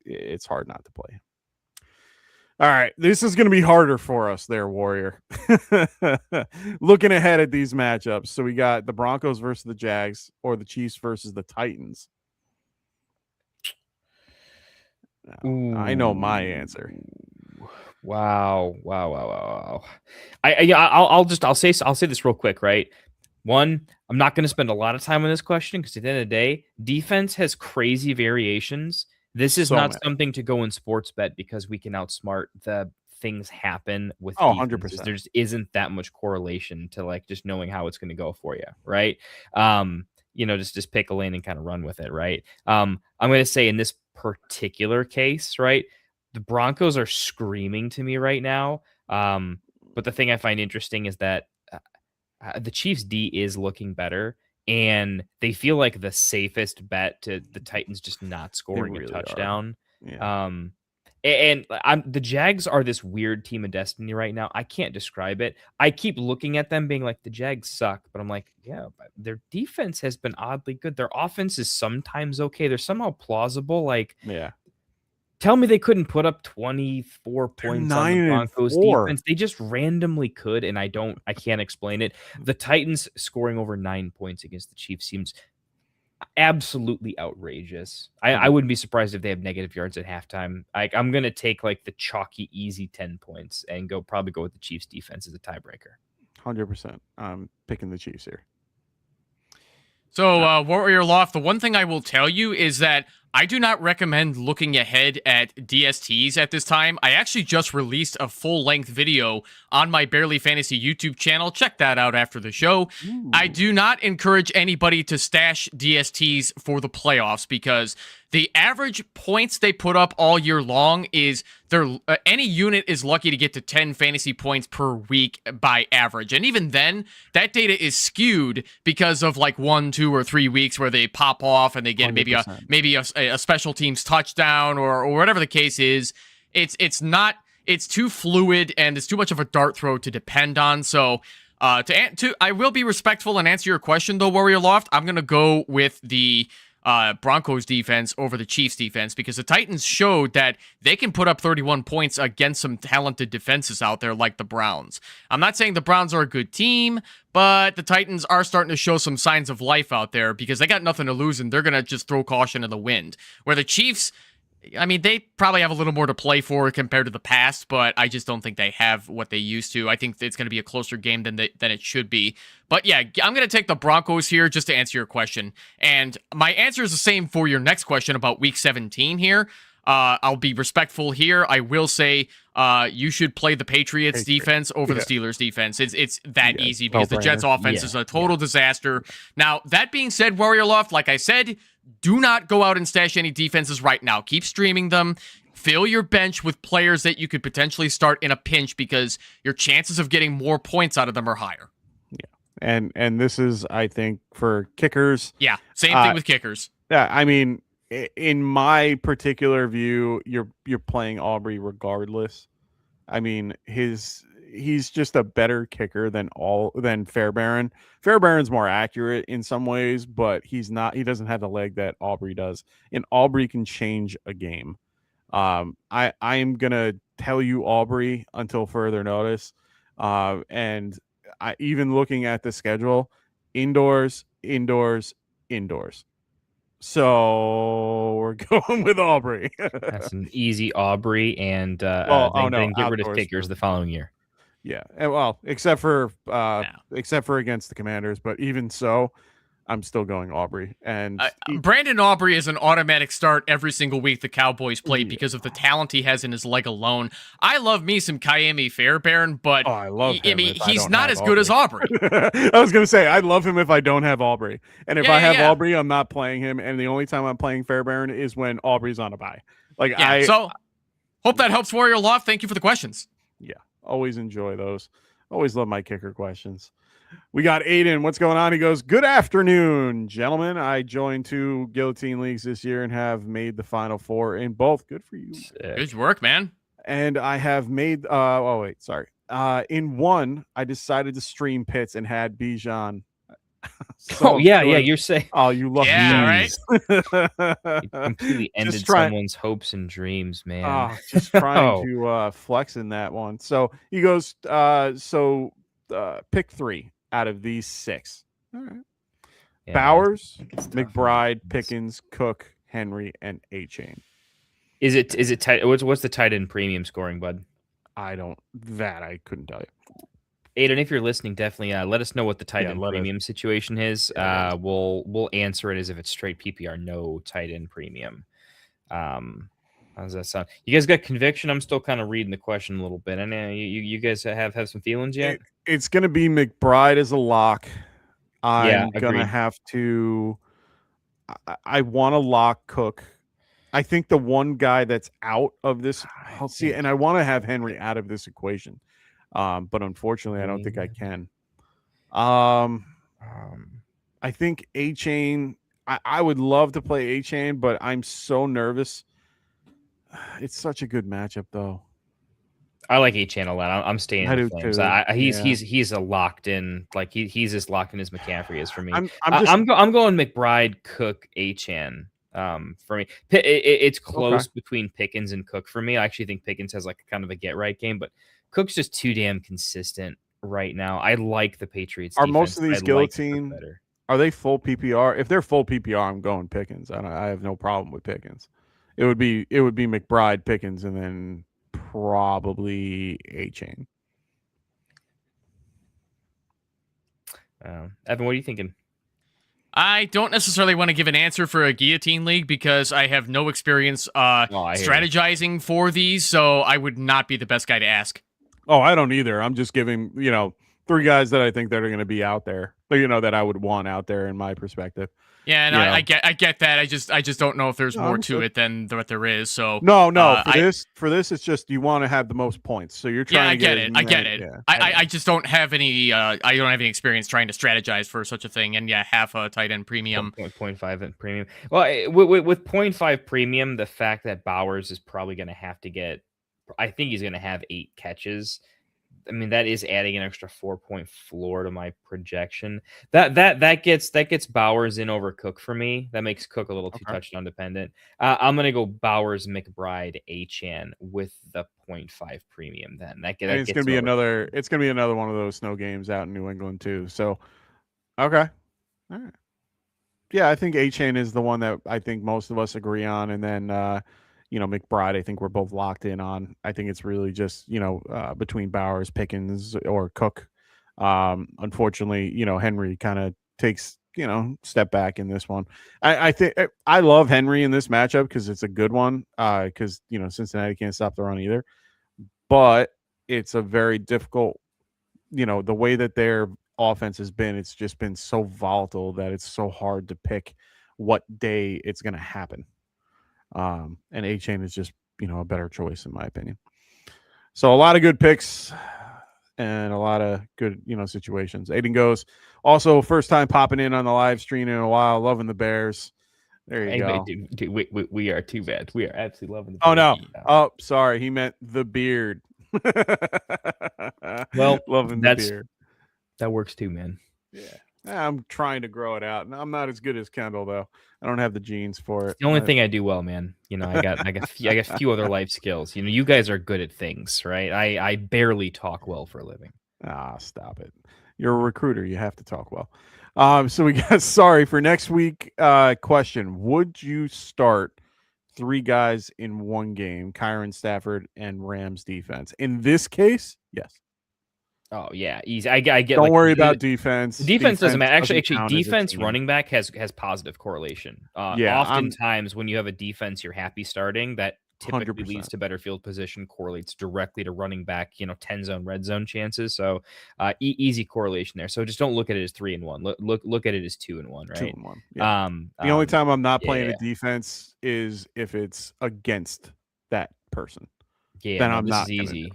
It's hard not to play him. All right, this is going to be harder for us there, Warrior. Looking ahead at these matchups. So we got the Broncos versus the Jags or the Chiefs versus the Titans. I know my answer. Wow. I'll say this real quick, right? One, I'm not going to spend a lot of time on this question because at the end of the day, defense has crazy variations. This is not something to go in sports bet because we can outsmart the things happen with 100%. There just isn't that much correlation to just knowing how it's going to go for you, right? Just pick a lane and kind of run with it, right? I'm going to say in this particular case, right, the Broncos are screaming to me right now. But the thing I find interesting is that the Chiefs D is looking better, and they feel like the safest bet to the Titans just not scoring a touchdown. Yeah. The Jags are this weird team of destiny right now. I can't describe it. I keep looking at them being like, the Jags suck, but I'm like, yeah, but their defense has been oddly good. Their offense is sometimes okay. They're somehow plausible. Tell me they couldn't put up 24 points on the Broncos defense. They just randomly could, and I can't explain it. The Titans scoring over 9 points against the Chiefs seems absolutely outrageous. I wouldn't be surprised if they have negative yards at halftime. I'm gonna take like the chalky, easy 10 points and probably go with the Chiefs defense as a tiebreaker. 100%. I'm picking the Chiefs here. So, Warrior Loft, the one thing I will tell you is that I do not recommend looking ahead at DSTs at this time. I actually just released a full-length video on my Barely Fantasy YouTube channel. Check that out after the show. Ooh. I do not encourage anybody to stash DSTs for the playoffs because the average points they put up all year long is any unit is lucky to get to 10 fantasy points per week by average. And even then, that data is skewed because of like 1, 2, or 3 weeks where they pop off and they get 100%. maybe a special teams touchdown or whatever the case is. It's too fluid and it's too much of a dart throw to depend on. So I will be respectful and answer your question though, Warrior Loft. I'm gonna go with the Broncos defense over the Chiefs defense because the Titans showed that they can put up 31 points against some talented defenses out there like the Browns. I'm not saying the Browns are a good team, but the Titans are starting to show some signs of life out there because they got nothing to lose and they're going to just throw caution in the wind. Where the Chiefs, I mean, they probably have a little more to play for compared to the past, but I just don't think they have what they used to. I think it's going to be a closer game than it should be. But yeah, I'm going to take the Broncos here just to answer your question. And my answer is the same for your next question about Week 17 here. I'll be respectful here. I will say you should play the Patriots defense over the Steelers defense. It's that easy because the Jets offense is a total disaster. Now, that being said, Warrior Loft, like I said, do not go out and stash any defenses right now. Keep streaming them. Fill your bench with players that you could potentially start in a pinch because your chances of getting more points out of them are higher. Yeah. And this is, I think, for kickers. Yeah, same thing with kickers. Yeah, I mean, in my particular view, you're playing Aubrey regardless. I mean, he's just a better kicker than Fairbairn. Fairbairn's more accurate in some ways, but he doesn't have the leg that Aubrey does. And Aubrey can change a game. I am gonna tell you Aubrey until further notice. And even looking at the schedule, indoors. So we're going with Aubrey. That's an easy Aubrey, and then get rid of kickers the following year. Yeah, well, except for against the Commanders, but even so, I'm still going Aubrey. And Brandon Aubrey is an automatic start every single week the Cowboys play because of the talent he has in his leg alone. I love me some Kayemi Fairbairn, but I love him. I mean, he's not as good as Aubrey. I was going to say, I love him if I don't have Aubrey. And if I have Aubrey, I'm not playing him. And the only time I'm playing Fairbairn is when Aubrey's on a bye. So hope that helps, Warrior Loft. Thank you for the questions. Yeah, always enjoy those. Always love my kicker questions. We got Aiden. What's going on? He goes, good afternoon, gentlemen. I joined 2 Guillotine Leagues this year and have made the Final 4 in both. Good for you. Good work, man. And I have made, in one, I decided to stream Pitts and had Bijan. You're saying. Oh, you lucky. Yeah, right. You completely ended someone's hopes and dreams, man. Just trying to flex in that one. So he goes, pick 3 out of these 6. All right. Yeah, Bowers, McBride, Pickens, Cook, Henry, and A-Chain. Is it tight? What's the tight end premium scoring, bud? I couldn't tell you. Aiden, if you're listening, definitely let us know what the tight end premium situation is. We'll answer it as if it's straight PPR, no tight end premium. How does that sound? You guys got conviction? I'm still kind of reading the question a little bit. And you guys have some feelings yet? It's going to be McBride as a lock. I'm going to have to. I want to lock Cook. I think the one guy that's out of this, I'll see, and I want to have Henry out of this equation. But unfortunately, I don't think I can. I think A-Chain. I would love to play A-Chain, but I'm so nervous. It's such a good matchup, though. I like A-Chain a lot. I'm staying in the Flames. He's a locked in, like he's as locked in as McCaffrey is for me. I'm going McBride, Cook, A-Chain for me. It's close between Pickens and Cook for me. I actually think Pickens has like kind of a get right game, but Cook's just too damn consistent right now. I like the Patriots. Are defense. most of these I guillotine? like better. Are they full PPR? If they're full PPR, I'm going Pickens. I have no problem with Pickens. It would be McBride, Pickens, and then probably A-Chain. Evan, what are you thinking? I don't necessarily want to give an answer for a guillotine league because I have no experience strategizing for these, so I would not be the best guy to ask. Oh, I don't either. I'm just giving, 3 guys that I think that are going to be out there, that I would want out there in my perspective. Yeah, and I get that. I just don't know if there's more to it than what there is. So no. For this, it's just you want to have the most points. So you're trying to get I get it. Yeah, I just don't have any. I don't have any experience trying to strategize for such a thing. And half a tight end premium, 0.5 and premium. Well, with 0.5 premium, the fact that Bowers is probably going to have to get. I think he's going to have 8 catches. I mean, that is adding an extra 4-point floor to my projection. That gets Bowers in over Cook for me. That makes Cook a little too touchdown dependent. I'm gonna go Bowers, McBride, Achane with the 0.5 premium. Then it's gonna be another. It's gonna be another one of those snow games out in New England too. So, okay, all right. Yeah, I think Achane is the one that I think most of us agree on, and then. McBride, I think we're both locked in on. I think it's really just, between Bowers, Pickens, or Cook. Unfortunately, Henry kind of takes, step back in this one. I think I love Henry in this matchup because it's a good one because, Cincinnati can't stop the run either. But it's a very difficult, the way that their offense has been, it's just been so volatile that it's so hard to pick what day it's going to happen. And A-Chain is just, a better choice in my opinion. So a lot of good picks and a lot of good, situations. Aiden goes, also first time popping in on the live stream in a while, loving the Bears. There you go. Dude, we are too bad. We are absolutely loving the Bears. Oh, no. Yeah. Oh, sorry. He meant the beard. Well, loving the beard. That works too, man. Yeah. I'm trying to grow it out. And I'm not as good as Kendall, though. I don't have the genes for it. It's the only thing I do well, man. I got a few other life skills. You guys are good at things, right? I barely talk well for a living. Stop it. You're a recruiter. You have to talk well. So we got for next week. Question: would you start 3 guys in one game? Kyron, Stafford, and Rams defense. In this case, yes. Oh yeah, easy. I get. Don't worry about defense. Defense doesn't matter. Actually, defense running back has positive correlation. Oftentimes when you have a defense you're happy starting, that typically 100%. leads to better field position, correlates directly to running back, 10 zone, red zone chances. So easy correlation there. So just don't look at it as 3 and 1. Look at it as 2 and 1, right? 2 and 1. Yeah. The only time I'm not playing a defense is if it's against that person. Yeah, then I'm not easy.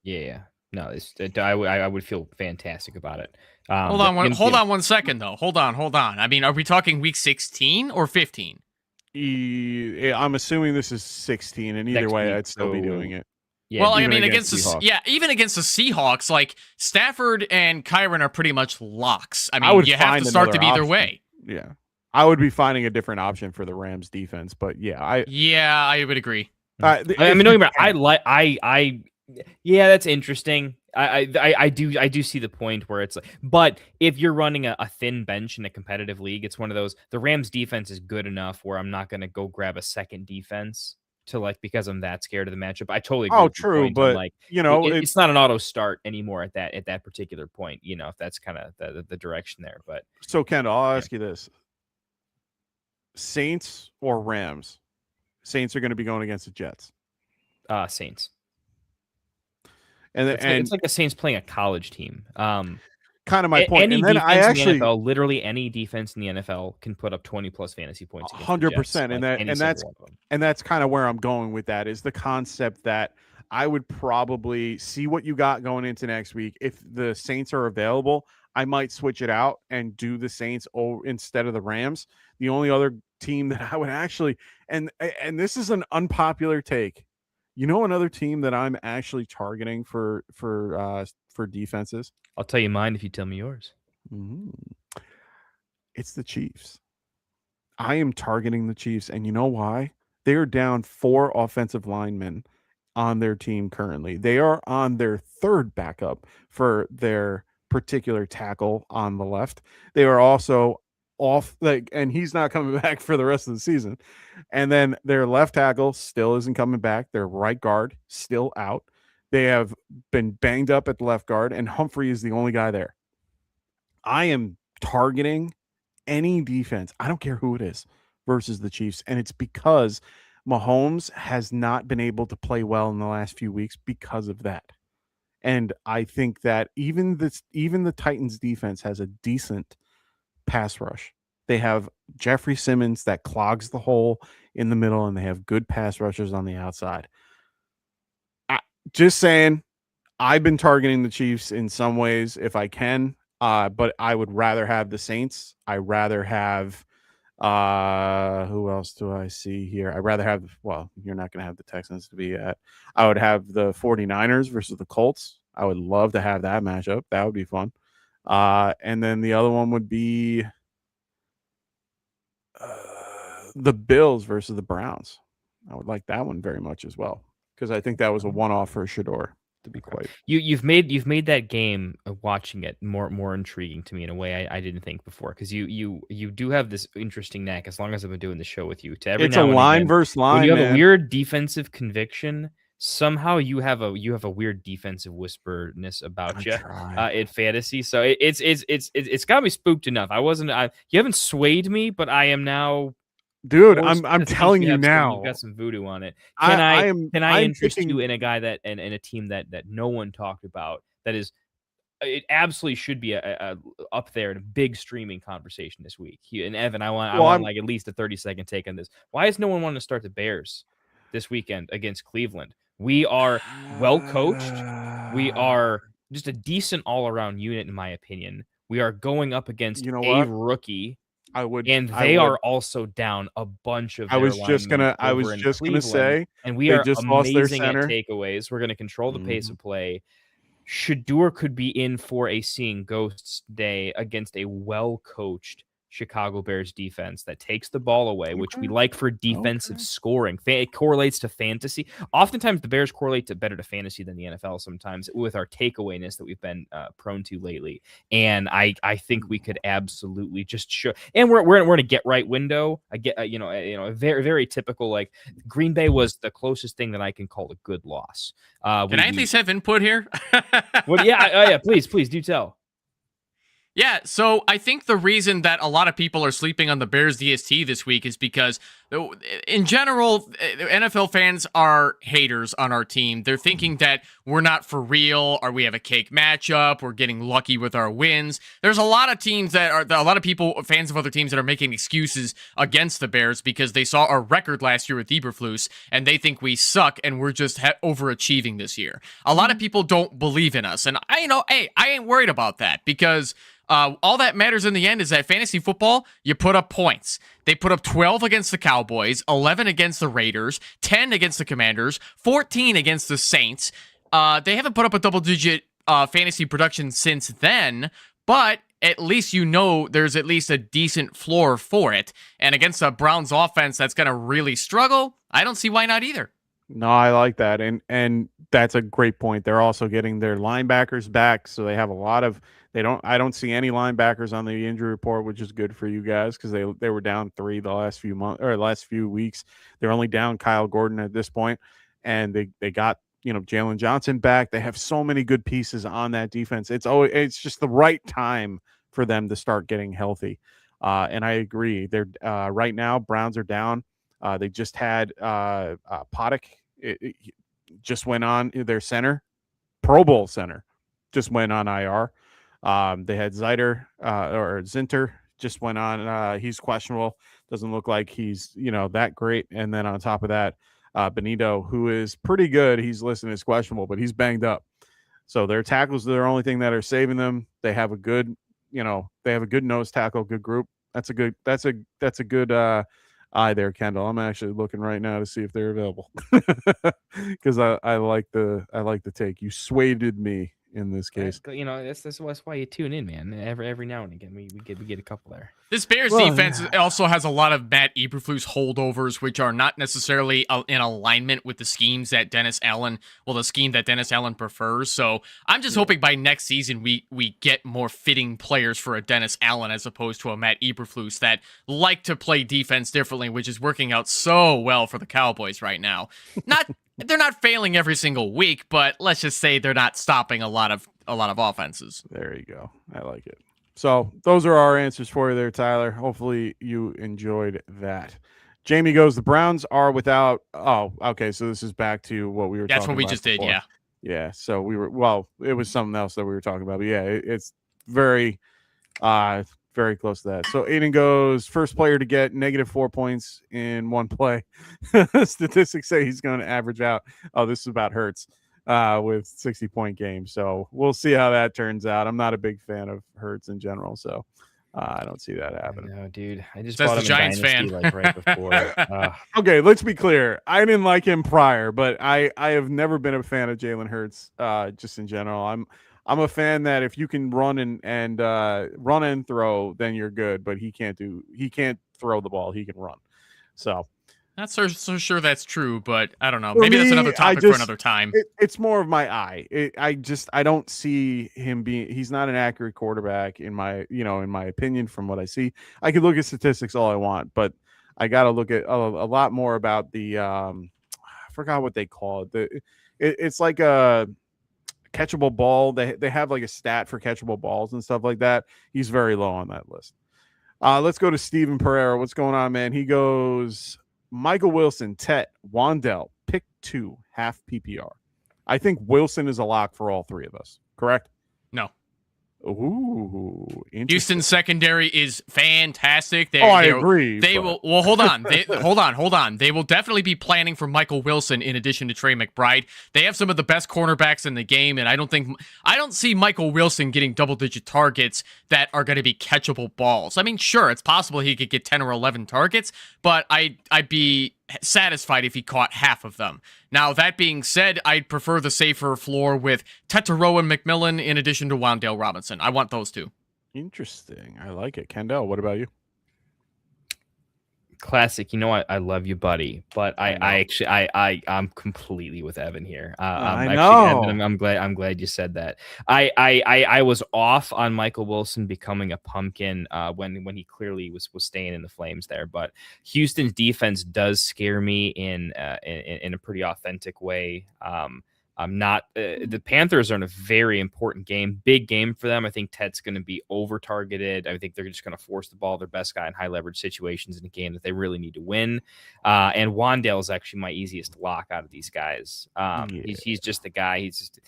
Yeah. No, I would feel fantastic about it. Hold on 1 second though. Hold on. I mean, are we talking week 16 or 15? I'm assuming this is 16, and either way, I'd still be doing it. Yeah, well, I mean, against even against the Seahawks, like Stafford and Kyron are pretty much locks. I mean, you have to start them either way. Yeah, I would be finding a different option for the Rams defense, but I would agree. I mean, don't get me wrong, yeah, that's interesting. I do see the point where it's like, but if you're running a thin bench in a competitive league, it's one of those. The Rams defense is good enough where I'm not going to go grab a second defense because I'm that scared of the matchup. I totally agree. Oh, true, but it's not an auto start anymore at that particular point. If that's kind of the direction there. But so Kendall, I'll ask you this: Saints or Rams? Saints are going to be going against the Jets. Saints. And it's like the Saints playing a college team. Kind of my point. Any and then defense in the NFL, literally any defense in the NFL can put up 20 plus fantasy points. 100%, and that's kind of where I'm going with that is the concept that I would probably see what you got going into next week. If the Saints are available, I might switch it out and do the Saints instead of the Rams. The only other team that I would actually, and this is an unpopular take. Another team that I'm actually targeting for defenses? I'll tell you mine if you tell me yours. It's the Chiefs. I am targeting the Chiefs, and you know why? They are down 4 offensive linemen on their team currently. They are on their third backup for their particular tackle on the left. They are also off, like, and he's not coming back for the rest of the season. And then their left tackle still isn't coming back. Their right guard still out. They have been banged up at the left guard, and Humphrey is the only guy there. I am targeting any defense, I don't care who it is, versus the Chiefs. And it's because Mahomes has not been able to play well in the last few weeks because of that. And I think that even the Titans defense has a decent pass rush. They have Jeffrey Simmons that clogs the hole in the middle, and they have good pass rushers on the outside. Just saying, I've been targeting the Chiefs in some ways if I can, but I would rather have the Saints. I rather have who else do I see here? I'd rather have, well, you're not going to have the Texans to be at. I would have the 49ers versus the Colts. I would love to have that matchup. That would be fun. And then the other one would be the Bills versus the Browns. I would like that one very much as well, because I think that was a one-off for Shador, to be quite. You've made that game, watching it, more intriguing to me in a way I didn't think before, because you do have this interesting knack, as long as I've been doing the show with you, to every It's now a and line again, versus line. when you have man. a weird defensive conviction, somehow you have a weird defensive whisperness about you in fantasy. So it's got me spooked enough. You haven't swayed me, but I am now. Dude, I'm telling you now. You've got some voodoo on it. Can I interest picking, you in a guy that and a team that no one talked about, that is, it absolutely should be a up there in a big streaming conversation this week. And Evan, I want like at least a 30-second take on this. Why is no one wanting to start the Bears this weekend against Cleveland? We are well coached. We are just a decent all-around unit, in my opinion. We are going up against a rookie. They are also down a bunch of. I was just gonna say, and we are just amazing at takeaways. We're gonna control the pace of play. Shador could be in for a seeing ghosts day against a well-coached Chicago Bears defense that takes the ball away, which we like for defensive scoring. It correlates to fantasy. Oftentimes, the Bears correlate better to fantasy than the NFL sometimes, with our takeawayness that we've been prone to lately. And I think we could absolutely just show. And we're in a get right window. I get a very, very typical, like, Green Bay was the closest thing that I can call a good loss. Can I at least have input here? Well, yeah, please do tell. Yeah, so I think the reason that a lot of people are sleeping on the Bears DST this week is because, in general, NFL fans are haters on our team. They're thinking that we're not for real, or we have a cake matchup, we're getting lucky with our wins. There's a lot of teams a lot of people, fans of other teams, that are making excuses against the Bears because they saw our record last year with Eberflus, and they think we suck, and we're just overachieving this year. A lot of people don't believe in us, and I ain't worried about that, because all that matters in the end is that fantasy football, you put up points. They put up 12 against the Cowboys, 11 against the Raiders, 10 against the Commanders, 14 against the Saints. They haven't put up a double-digit fantasy production since then, but at least there's at least a decent floor for it. And against a Browns offense that's going to really struggle, I don't see why not either. No, I like that, and that's a great point. They're also getting their linebackers back, so they have a lot of. I don't see any linebackers on the injury report, which is good for you guys, because they were down 3 the last few weeks. They're only down Kyle Gordon at this point, and they got Jalen Johnson back. They have so many good pieces on that defense. It's just the right time for them to start getting healthy. And I agree. They're right now, Browns are down. They just had Poddick. It just went on, their center, Pro Bowl center, just went on IR. They had Zinter just went on. He's questionable. Doesn't look like he's that great. And then on top of that, Benito, who is pretty good, he's listed as questionable, but he's banged up. So their tackles are the only thing that are saving them. They have a good nose tackle, good group. That's a good eye there, Kendall. I'm actually looking right now to see if they're available, because I like the take. You swayed me in this case. That's why you tune in, man. Every now and again, we get a couple there. This Bears defense also has a lot of Matt Eberflus holdovers, which are not necessarily in alignment with the schemes that Dennis Allen prefers. So I'm just hoping by next season we get more fitting players for a Dennis Allen as opposed to a Matt Eberflus that like to play defense differently, which is working out so well for the Cowboys right now. They're not failing every single week, but let's just say they're not stopping a lot of offenses. There you go. I like it. So those are our answers for you there, Tyler. Hopefully you enjoyed that. Jamie goes, the Browns are without. Oh, okay. So this is back to what we were talking about. That's what we just before. did. Yeah. Yeah. So it was something else that we were talking about. But yeah, it's very very close to that. So Aiden goes, first player to get -4 points in one play. Statistics say he's going to average out. Oh, this is about Hurts with 60-point games. So we'll see how that turns out. I'm not a big fan of Hurts in general, so I don't see that happening. No, dude. I just That's bought the him Giants in Dynasty, fan. like right before. Okay, let's be clear. I didn't like him prior, but I have never been a fan of Jalen Hurts just in general. I'm a fan that if you can run and run and throw, then you're good. But he can't throw the ball. He can run. So Not so sure that's true, but I don't know. Maybe that's another topic for another time. It's more of my eye. I don't see him being. He's not an accurate quarterback in my opinion. From what I see, I could look at statistics all I want, but I got to look at a lot more about the. I forgot what they call it. It's like a catchable ball. They have like a stat for catchable balls and stuff like that. He's very low on that list. Let's go to Steven Pereira. What's going on, man? He goes, Michael Wilson, Tet, Wandell, pick 2, half PPR. I think Wilson is a lock for all three of us. Correct? No. Ooh, Houston's secondary is fantastic. I agree. They will. Well, hold on. Hold on. They will definitely be planning for Michael Wilson in addition to Trey McBride. They have some of the best cornerbacks in the game, and I don't see Michael Wilson getting double-digit targets that are going to be catchable balls. I mean, sure, it's possible he could get 10 or 11 targets, but I'd be satisfied if he caught half of them. Now, that being said, I'd prefer the safer floor with Tetero and McMillan in addition to Wan'Dale Robinson. I want those two. Interesting. I like it. Kendall, what about you? Classic. You know what? I love you, buddy. But I'm completely with Evan here. I know. Evan, I'm glad you said that. I was off on Michael Wilson becoming a pumpkin when he clearly was staying in the flames there. But Houston's defense does scare me in a pretty authentic way. I'm not. The Panthers are in a very important game, big game for them. I think Ted's going to be over targeted. I think they're just going to force the ball their best guy in high leverage situations in a game that they really need to win. And Wandale is actually my easiest lock out of these guys. He's just the guy. He's just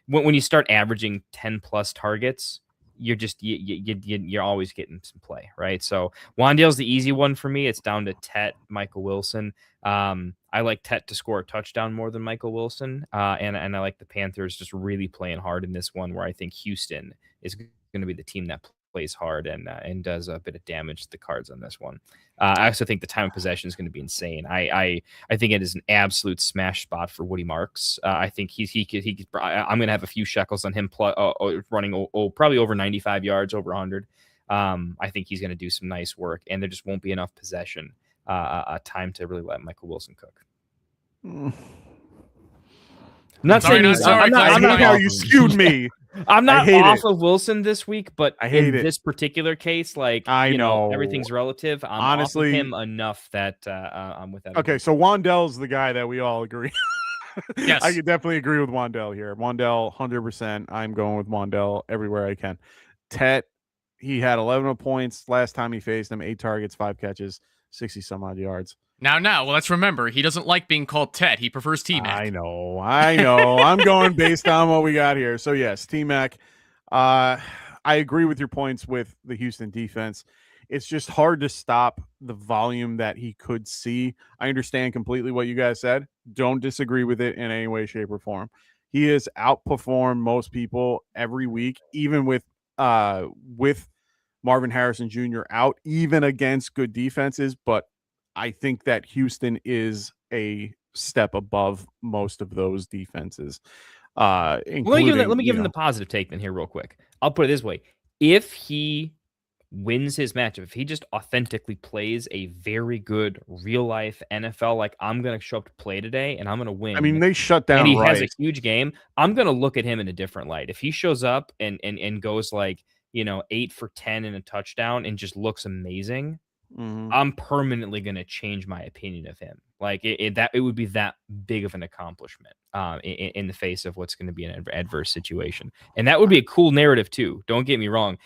when you start averaging 10 plus targets, you're always getting some play, right? So Wandale's the easy one for me. It's down to Tet, Michael Wilson. I like Tet to score a touchdown more than Michael Wilson, and I like the Panthers just really playing hard in this one, where I think Houston is going to be the team that plays hard and does a bit of damage to the Cards on this one. I also think the time of possession is going to be insane. I think it is an absolute smash spot for Woody Marks. I think he could. I'm going to have a few shekels on him running probably over 95 yards, over 100. I think he's going to do some nice work, and there just won't be enough possession time to really let Michael Wilson cook. I'm not saying I'm not how you skewed me. I'm not off of Wilson this week, but I hate it. This particular case, like I know everything's relative. I'm honestly off of him enough that I'm with that. Okay, so Wandell's the guy that we all agree. Yes, I could definitely agree with Wandell here. Wandell, 100%. I'm going with Wandell everywhere I can. Tet, he had 11 points last time he faced him, 8 targets, 5 catches, 60 some odd yards. Now, well, let's remember, he doesn't like being called Tet. He prefers T-Mac. I know. I'm going based on what we got here. So, yes, T-Mac. I agree with your points with the Houston defense. It's just hard to stop the volume that he could see. I understand completely what you guys said. Don't disagree with it in any way, shape, or form. He has outperformed most people every week, even with Marvin Harrison Jr. out, even against good defenses. But I think that Houston is a step above most of those defenses. Including, let me give him the positive take then here real quick. I'll put it this way: if he wins his matchup, if he just authentically plays a very good real life NFL, like I'm gonna show up to play today and I'm gonna win. I mean, they shut down and he Rice. has a huge game. I'm gonna look at him in a different light. If he shows up and goes like 8 for 10 and a touchdown and just looks amazing, I'm permanently gonna change my opinion of him. Like it would be that big of an accomplishment in the face of what's going to be an adverse situation, and that would be a cool narrative too. Don't get me wrong.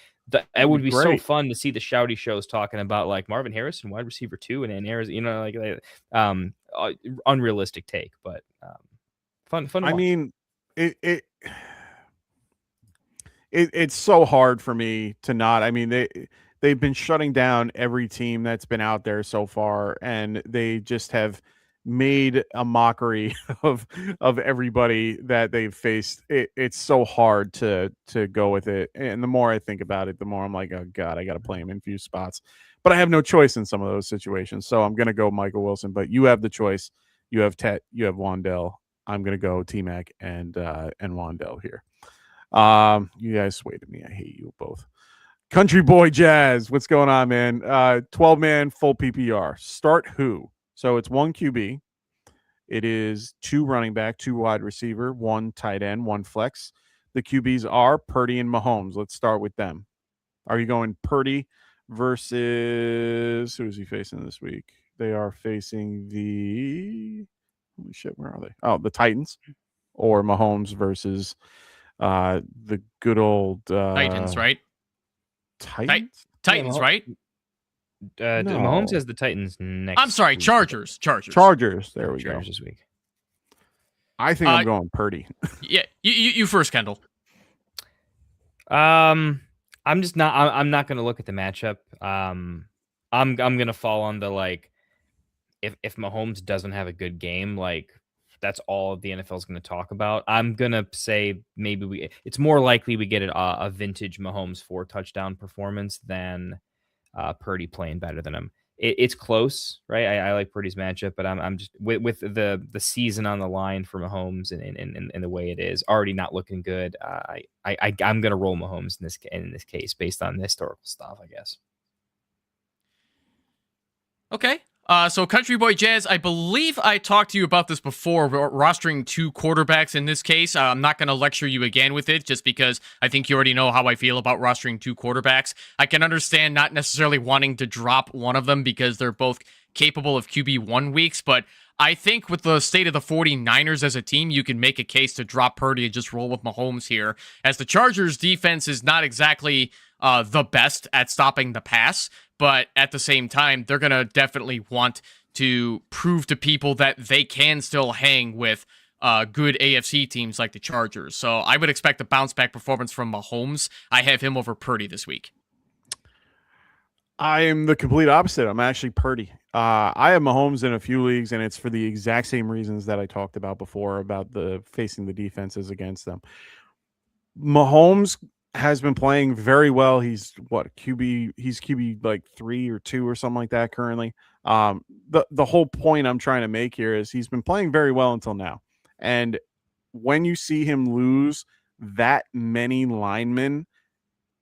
It would be so fun to see the shouty shows talking about like Marvin Harrison, wide receiver 2, and Arizona, unrealistic take, but fun. To watch. Mean, it's so hard for me to not. I mean, they've been shutting down every team that's been out there so far, and they just have made a mockery of everybody that they've faced. It's so hard to go with it, and the more I think about it, the more I'm like, oh god, I got to play him in a few spots, but I have no choice in some of those situations, so I'm gonna go Michael Wilson. But you have the choice. You have Tet, you have Wandell. I'm gonna go T-Mac and Wandell here. You guys swayed me. I hate you both. Country Boy Jazz, what's going on, man? 12-man full PPR. Start who? So it's 1 QB. It is 2 running back, 2 wide receiver, 1 tight end, 1 flex. The QBs are Purdy and Mahomes. Let's start with them. Are you going Purdy versus who is he facing this week? They are facing the holy shit, where are they? Oh, the Titans, or Mahomes versus the good old Titans, right? Titans, right? No. Mahomes has the Titans next. I'm sorry, week. Chargers. There we go. This week. I think I'm going Purdy. Yeah, you first, Kendall. I'm just not. I'm not going to look at the matchup. I'm going to fall on the like. If Mahomes doesn't have a good game, like that's all the NFL is going to talk about. I'm going to say maybe it's more likely we get a vintage Mahomes 4 touchdown performance than Purdy playing better than him. It's close, right? I like Purdy's matchup, but I'm just with the season on the line for Mahomes and the way it is already not looking good. I'm going to roll Mahomes in this case based on the historical stuff, I guess. Okay. So Country Boy Jazz, I believe I talked to you about this before, rostering 2 quarterbacks in this case. I'm not going to lecture you again with it, just because I think you already know how I feel about rostering 2 quarterbacks. I can understand not necessarily wanting to drop one of them because they're both capable of QB1 weeks, but I think with the state of the 49ers as a team, you can make a case to drop Purdy and just roll with Mahomes here, as the Chargers defense is not exactly the best at stopping the pass, but at the same time, they're going to definitely want to prove to people that they can still hang with good AFC teams like the Chargers. So I would expect a bounce back performance from Mahomes. I have him over Purdy this week. I am the complete opposite. I'm actually Purdy. I have Mahomes in a few leagues, and it's for the exact same reasons that I talked about before about the facing the defenses against them. Mahomes has been playing very well. He's QB? He's QB like 3 or 2 or something like that currently. The whole point I'm trying to make here is he's been playing very well until now. And when you see him lose that many linemen,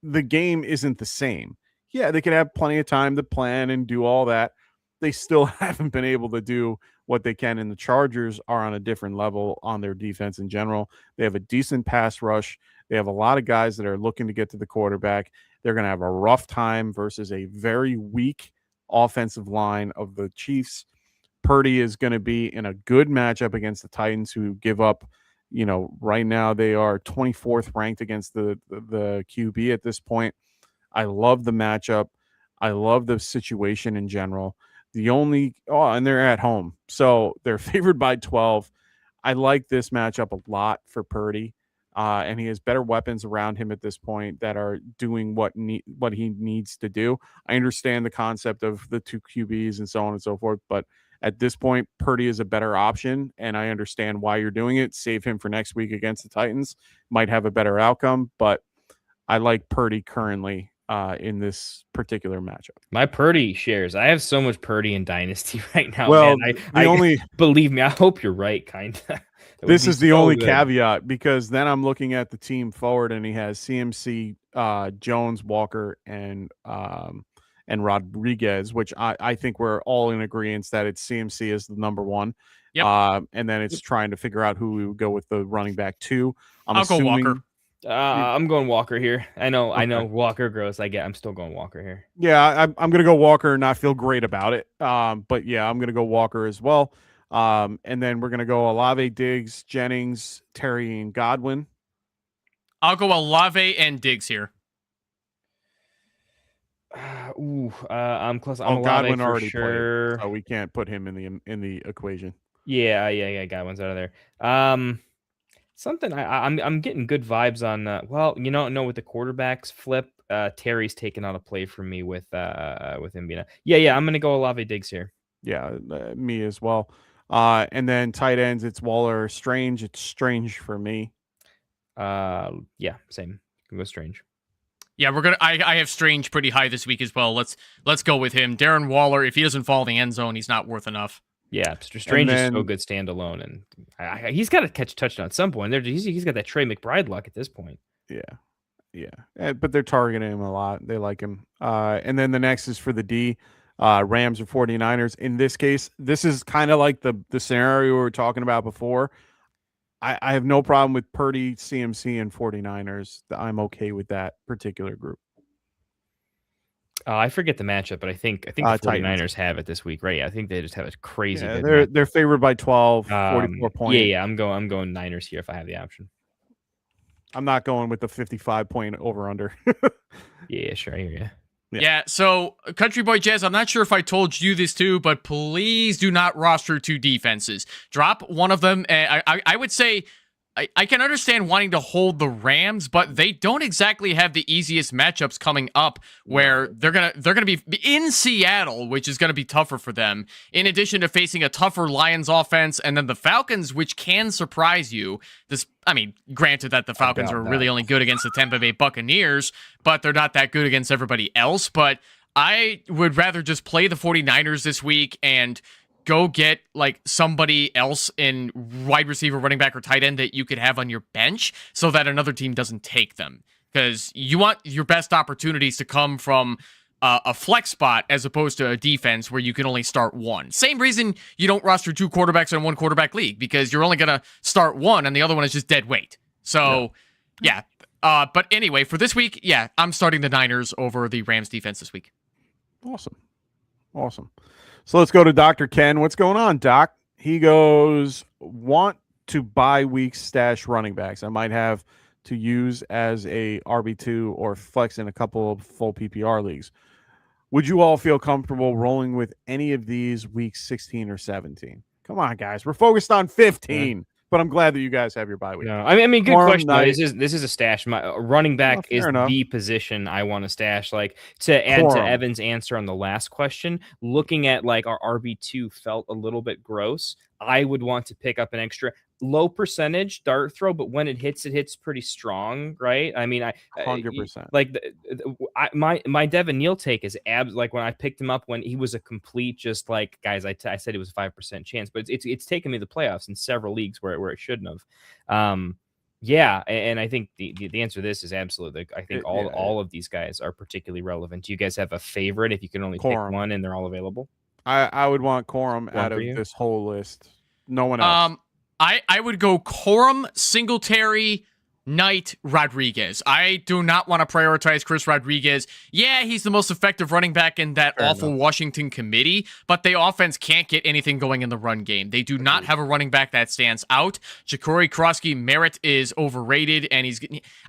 the game isn't the same. Yeah, they could have plenty of time to plan and do all that. They still haven't been able to do what they can. And the Chargers are on a different level on their defense in general. They have a decent pass rush. They have a lot of guys that are looking to get to the quarterback. They're going to have a rough time versus a very weak offensive line of the Chiefs. Purdy is going to be in a good matchup against the Titans, who give up, right now they are 24th ranked against the QB at this point. I love the matchup. I love the situation in general. And they're at home, so they're favored by 12. I like this matchup a lot for Purdy. And he has better weapons around him at this point that are doing what he needs to do. I understand the concept of the 2 QBs and so on and so forth, but at this point, Purdy is a better option, and I understand why you're doing it. Save him for next week against the Titans. Might have a better outcome, but I like Purdy currently in this particular matchup. My Purdy shares. I have so much Purdy in Dynasty right now. Well, man. Believe me, I hope you're right, kind of. This is the only caveat, because then I'm looking at the team forward, and he has CMC, Jones, Walker, and Rodriguez, which I think we're all in agreement that it's CMC is the number one. Yep. And then it's trying to figure out who we would go with the running back 2. I'll go Walker. I'm going Walker here. I know Walker gross. I'm still going Walker here. Yeah, I'm going to go Walker and not feel great about it. But yeah, I'm going to go Walker as well. And then we're going to go Olave, Diggs, Jennings, Terry, and Godwin. I'll go Olave and Diggs here. I'm close. I'm Godwin for already sure. played, so we can't put him in the equation. Yeah. Godwin's out of there. Something I'm getting good vibes on. No, with the quarterbacks flip, Terry's taking out a play from me with him being. Yeah. I'm gonna go Olave Diggs here. Yeah, me as well. And then tight ends, it's Waller, Strange. It's Strange for me. Yeah, same. Can go Strange. Yeah, I have Strange pretty high this week as well. Let's go with him. Darren Waller, if he doesn't fall in the end zone, he's not worth enough. Yeah, Strange is so good standalone, and he's got to catch a touchdown at some point. He's got that Trey McBride luck at this point. Yeah. But they're targeting him a lot. They like him. And then the next is for the D, Rams or 49ers. In this case, this is kind of like the scenario we were talking about before. I have no problem with Purdy, CMC, and 49ers. I'm okay with that particular group. I forget the matchup, but I think the 49ers have it this week, right? Yeah, I think they just have a crazy. Yeah, they're favored by 12, 44 points. Yeah, I'm going Niners here if I have the option. I'm not going with the 55-point over/under. Yeah, sure, I hear you. Yeah, so Country Boy Jazz, I'm not sure if I told you this too, but please do not roster 2 defenses. Drop one of them. I would say I can understand wanting to hold the Rams, but they don't exactly have the easiest matchups coming up, where they're gonna be in Seattle, which is gonna be tougher for them. In addition to facing a tougher Lions offense, and then the Falcons, which can surprise you. Granted that the Falcons are really only good against the Tampa Bay Buccaneers, but they're not that good against everybody else. But I would rather just play the 49ers this week and go get like somebody else in wide receiver, running back, or tight end that you could have on your bench so that another team doesn't take them. Because you want your best opportunities to come from a flex spot as opposed to a defense where you can only start one. Same reason you don't roster 2 quarterbacks in 1 quarterback league, because you're only going to start one and the other one is just dead weight. So, yeah. But anyway, for this week, I'm starting the Niners over the Rams defense this week. Awesome. So let's go to Dr. Ken. What's going on, Doc? He goes, want to buy week stash running backs. I might have to use as a RB2 or flex in a couple of full PPR leagues. Would you all feel comfortable rolling with any of these weeks 16 or 17? Come on, guys. We're focused on 15. But I'm glad that you guys have your bye week. No, I mean, good question. This is a stash. My running back is the position I want to stash. Like, to add to Evan's answer on the last question, looking at like our RB2 felt a little bit gross. I would want to pick up an extra low percentage dart throw, but when it hits pretty strong, right? I mean, 100%. Like my Devin Neal take is like when I picked him up when he was a complete, just like, guys, I said it was a 5% chance, but it's taken me to the playoffs in several leagues where it shouldn't have. Yeah, and I think the answer to this is absolutely. I think all of these guys are particularly relevant. Do you guys have a favorite if you can only pick one and they're all available? I would want Corum out of this whole list. No one else. I would go Corum, Singletary, Knight, Rodriguez. I do not want to prioritize Chris Rodriguez. Yeah, he's the most effective running back in that awful Washington committee, but the offense can't get anything going in the run game. They do not have a running back that stands out. Ja'Cory Krosky Merritt is overrated, and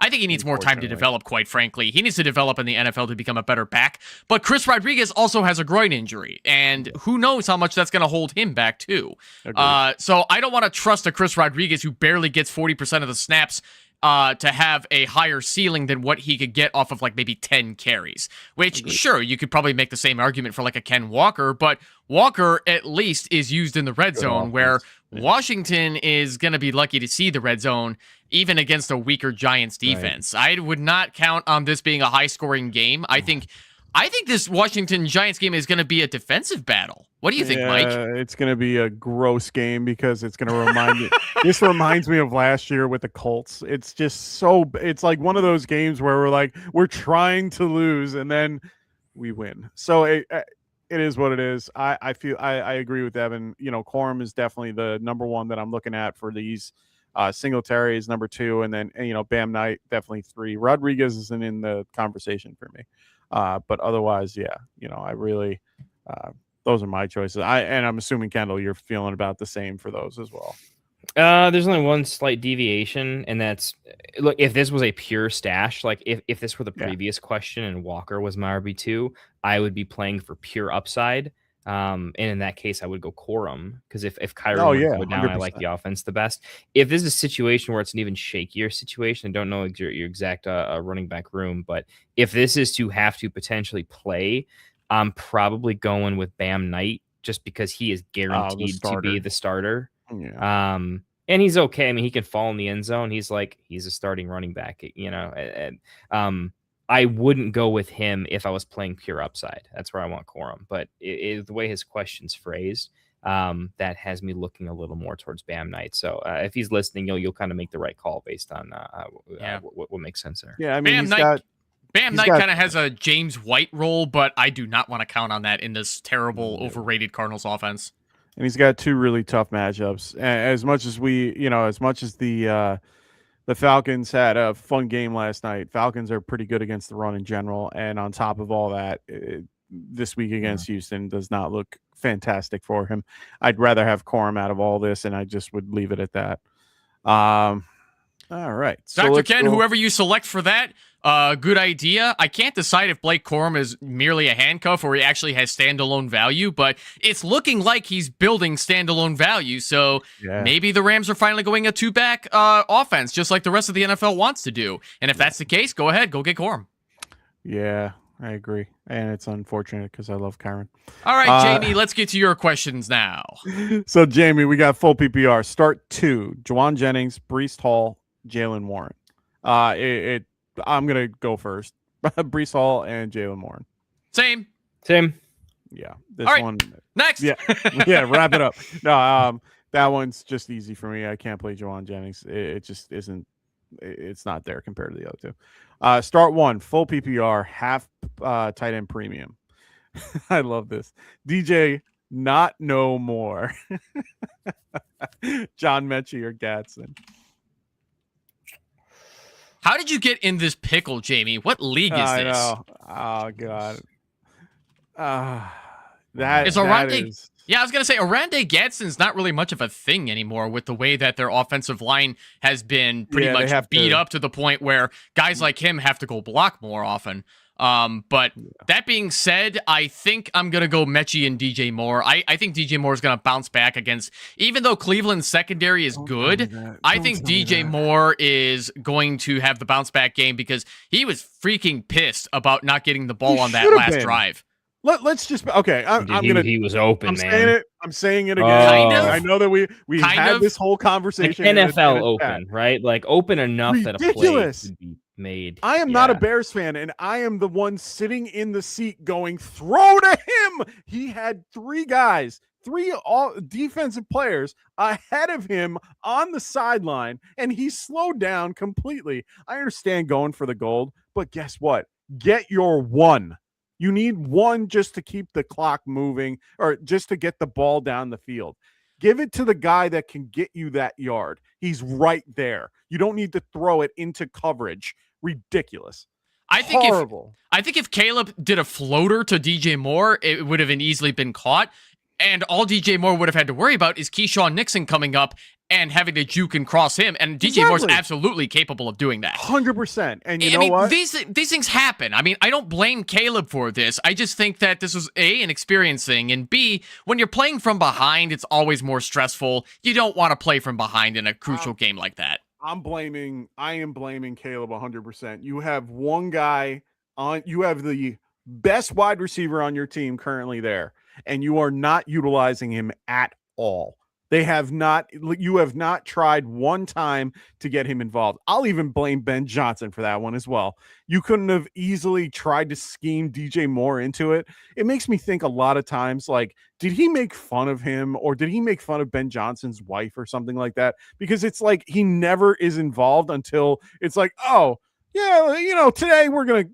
I think he needs more time to develop, quite frankly. He needs to develop in the NFL to become a better back, but Chris Rodriguez also has a groin injury, and who knows how much that's going to hold him back, too. So I don't want to trust a Chris Rodriguez who barely gets 40% of the snaps to have a higher ceiling than what he could get off of like maybe 10 carries, which sure, you could probably make the same argument for like a Ken Walker, but Walker at least is used in the red zone where Washington is going to be lucky to see the red zone even against a weaker Giants defense. I would not count on this being a high scoring game. I think I think this Washington Giants game is going to be a defensive battle. What do you think, Mike? It's going to be a gross game because it's going to remind me. This reminds me of last year with the Colts. It's just so. It's like one of those games where we're trying to lose and then we win. So it is what it is. I feel I agree with Evan. Corum is definitely the number one that I'm looking at for these. Singletary is number 2, and then Bam Knight definitely 3. Rodriguez isn't in the conversation for me, but otherwise, yeah, I really those are my choices. I'm assuming Kendall, you're feeling about the same for those as well. There's only one slight deviation, and that's look. If this was a pure stash, like if this were the previous question and Walker was my RB2, I would be playing for pure upside. And in that case, I would go Corum because if Kyrie would go down, 100%. I like the offense the best. If this is a situation where it's an even shakier situation, I don't know your exact running back room, but if this is to have to potentially play, I'm probably going with Bam Knight just because he is guaranteed to be the starter. Yeah. And he's okay. I mean, he can fall in the end zone. He's a starting running back, and I wouldn't go with him if I was playing pure upside. That's where I want Corum. But the way his question's phrased, that has me looking a little more towards Bam Knight. So if he's listening, you'll kind of make the right call based on what makes sense there. Yeah, I mean, Bam Knight kind of has a James White role, but I do not want to count on that in this terrible, overrated Cardinals offense. And he's got 2 really tough matchups. As much as the Falcons had a fun game last night. Falcons are pretty good against the run in general. And on top of all that, this week against Houston does not look fantastic for him. I'd rather have Corum out of all this, and I just would leave it at that. All right. Dr. Ken, whoever you select for that, good idea. I can't decide if Blake Corum is merely a handcuff or he actually has standalone value, but it's looking like he's building standalone value. So maybe the Rams are finally going a 2-back offense, just like the rest of the NFL wants to do. And if that's the case, go ahead, go get Corum. Yeah, I agree. And it's unfortunate because I love Kyron. All right, Jamie, let's get to your questions now. So, Jamie, we got full PPR. Start 2, Juwan Jennings, Breece Hall, Jalen Warren. I'm going to go first. Breece Hall and Jalen Warren. Same. Yeah. This All right, one. Next. Yeah. Yeah. Wrap it up. No, that one's just easy for me. I can't play Juwan Jennings. It just isn't. It's not there compared to the other 2. Start 1, full PPR, half tight end premium. I love this. DJ, not no more. John Mechie or Gatson. How did you get in this pickle, Jamie? What league is this? I know. Oh, God. Yeah, I was going to say, Arande Gadsden's not really much of a thing anymore with the way that their offensive line has been pretty much beat up to the point where guys like him have to go block more often. But that being said, I think I'm going to go Mechie and DJ Moore. I think DJ Moore is going to bounce back against, even though Cleveland's secondary is good, I think DJ Moore is going to have the bounce back game because he was freaking pissed about not getting the ball on that last drive. Let's just okay. He was open, man. I'm saying it again. Kind of. I know that we had this whole conversation. Like NFL open, right? Like open enough that a play could be made. I am not a Bears fan, and I am the one sitting in the seat going, throw to him. He had 3 guys, 3 all defensive players ahead of him on the sideline, and he slowed down completely. I understand going for the gold, but guess what? Get your 1. You need 1 just to keep the clock moving or just to get the ball down the field. Give it to the guy that can get you that yard. He's right there. You don't need to throw it into coverage. Ridiculous. Horrible. I think if Caleb did a floater to DJ Moore, it would have easily been caught. And all DJ Moore would have had to worry about is Keyshawn Nixon coming up and having to juke and cross him. And DJ Moore's absolutely capable of doing that. 100%. And you know what? These things happen. I mean, I don't blame Caleb for this. I just think that this was A, an experience thing, and B, when you're playing from behind, it's always more stressful. You don't want to play from behind in a crucial game like that. I am blaming Caleb 100%. You have one guy you have the best wide receiver on your team currently there, and you are not utilizing him at all. You have not tried one time to get him involved. I'll even blame Ben Johnson for that one as well. You couldn't have easily tried to scheme DJ Moore into it. It makes me think a lot of times, like, did he make fun of him, or did he make fun of Ben Johnson's wife or something like that? Because it's like he never is involved until it's like, oh, yeah, today we're going to,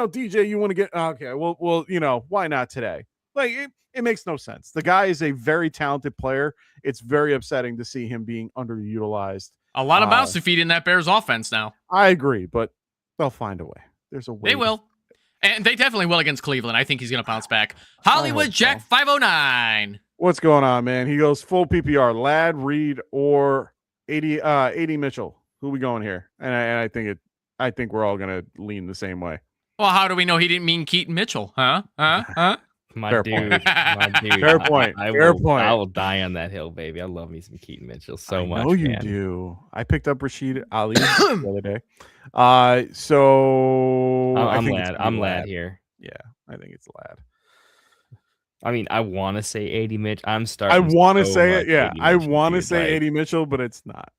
DJ, you want to get, okay, well, why not today? Like, it makes no sense. The guy is a very talented player. It's very upsetting to see him being underutilized. A lot of mouths to feed in that Bears offense now. I agree, but they'll find a way. There's a way. They will. And they definitely will against Cleveland. I think he's going to bounce back. Hollywood Jack 509. What's going on, man? He goes full PPR. Ladd, Reed, or 80 Mitchell. Who we going here? And I think we're all going to lean the same way. Well, how do we know he didn't mean Keaton Mitchell? Huh? My dude. Fair point. I will die on that hill, baby. I love me some Keaton Mitchell so much. Oh, you do. I picked up Rashid Ali the other day. So I'm Ladd here. Yeah, I think it's Ladd. I mean, I want to say 80 Mitch. I'm starting. I want to so say it. Yeah, I want to dude, say 80 Mitchell, but it's not.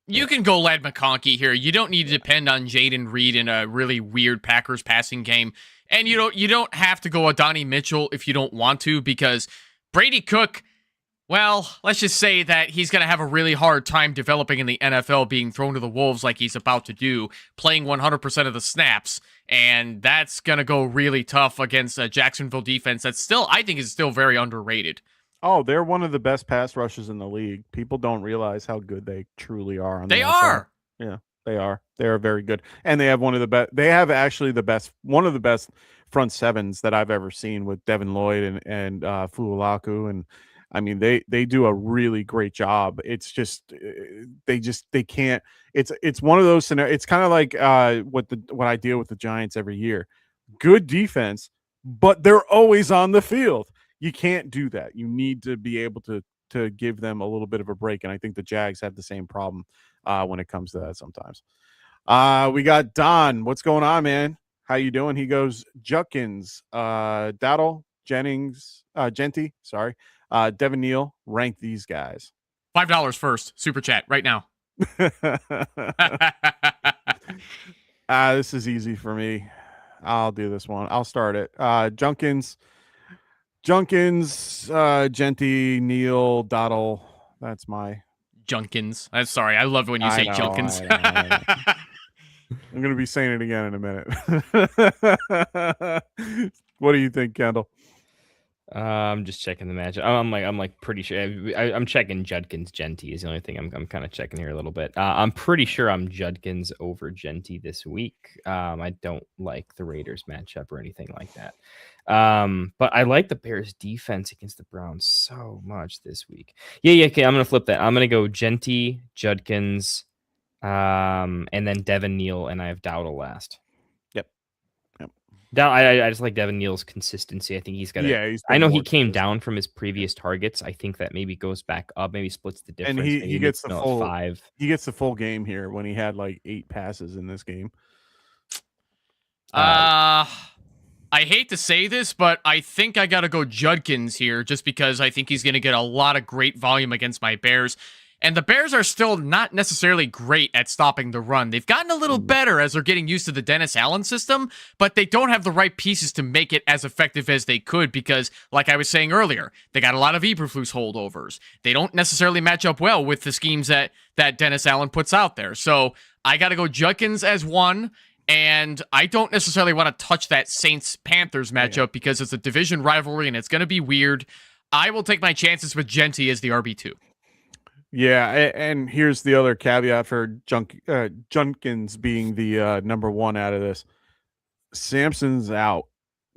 You can go Ladd McConkey here. You don't need to depend on Jaden Reed in a really weird Packers passing game. And you don't have to go Adonai Mitchell if you don't want to, because Brady Cook, well, let's just say that he's going to have a really hard time developing in the NFL, being thrown to the wolves like he's about to do, playing 100% of the snaps, and that's going to go really tough against a Jacksonville defense that I think is still very underrated. Oh, they're one of the best pass rushes in the league. People don't realize how good they truly are. They are. Yeah. They are. They are very good, and they have one of the best. They have actually one of the best front sevens that I've ever seen with Devin Lloyd and Fuulaku, and I mean they do a really great job. It's just they can't. It's one of those scenarios. It's kind of like what I deal with the Giants every year. Good defense, but they're always on the field. You can't do that. You need to be able to give them a little bit of a break, and I think the Jags have the same problem when it comes to that sometimes. We got Don. What's going on, man? How you doing? He goes Judkins, Dowdle, Jennings, Genty, sorry, Devin Neal. Rank these guys. $5 first. Super chat right now. This is easy for me. I'll do this one. I'll start it. Junkins, Genty, Neal, Dowdle. That's my Junkins. I'm sorry. I love when you say Junkins. I I'm going to be saying it again in a minute. What do you think, Kendall? I'm just checking the match. I'm pretty sure. I'm checking Judkins. Genty is the only thing I'm kind of checking here a little bit. I'm pretty sure I'm Judkins over Genty this week. I don't like the Raiders matchup or anything like that. But I like the Bears defense against the Browns so much this week. Yeah. Okay, I'm gonna flip that. I'm gonna go Genty, Judkins, and then Devin Neal, and I have Dowdle last. Yep. I just like Devin Neal's consistency. I think he's got. Yeah, I know he came down from his previous targets. I think that maybe goes back up, maybe splits the difference. And he gets the full 5. He gets the full game here when he had like 8 passes in this game. I hate to say this, but I think I got to go Judkins here just because I think he's going to get a lot of great volume against my Bears. And the Bears are still not necessarily great at stopping the run. They've gotten a little better as they're getting used to the Dennis Allen system, but they don't have the right pieces to make it as effective as they could because, like I was saying earlier, they got a lot of Eberflus holdovers. They don't necessarily match up well with the schemes that Dennis Allen puts out there. So I got to go Judkins as 1. And I don't necessarily want to touch that Saints-Panthers matchup because it's a division rivalry and it's going to be weird. I will take my chances with Genty as the RB2. Yeah, and here's the other caveat for Junkins being the number 1 out of this. Sampson's out.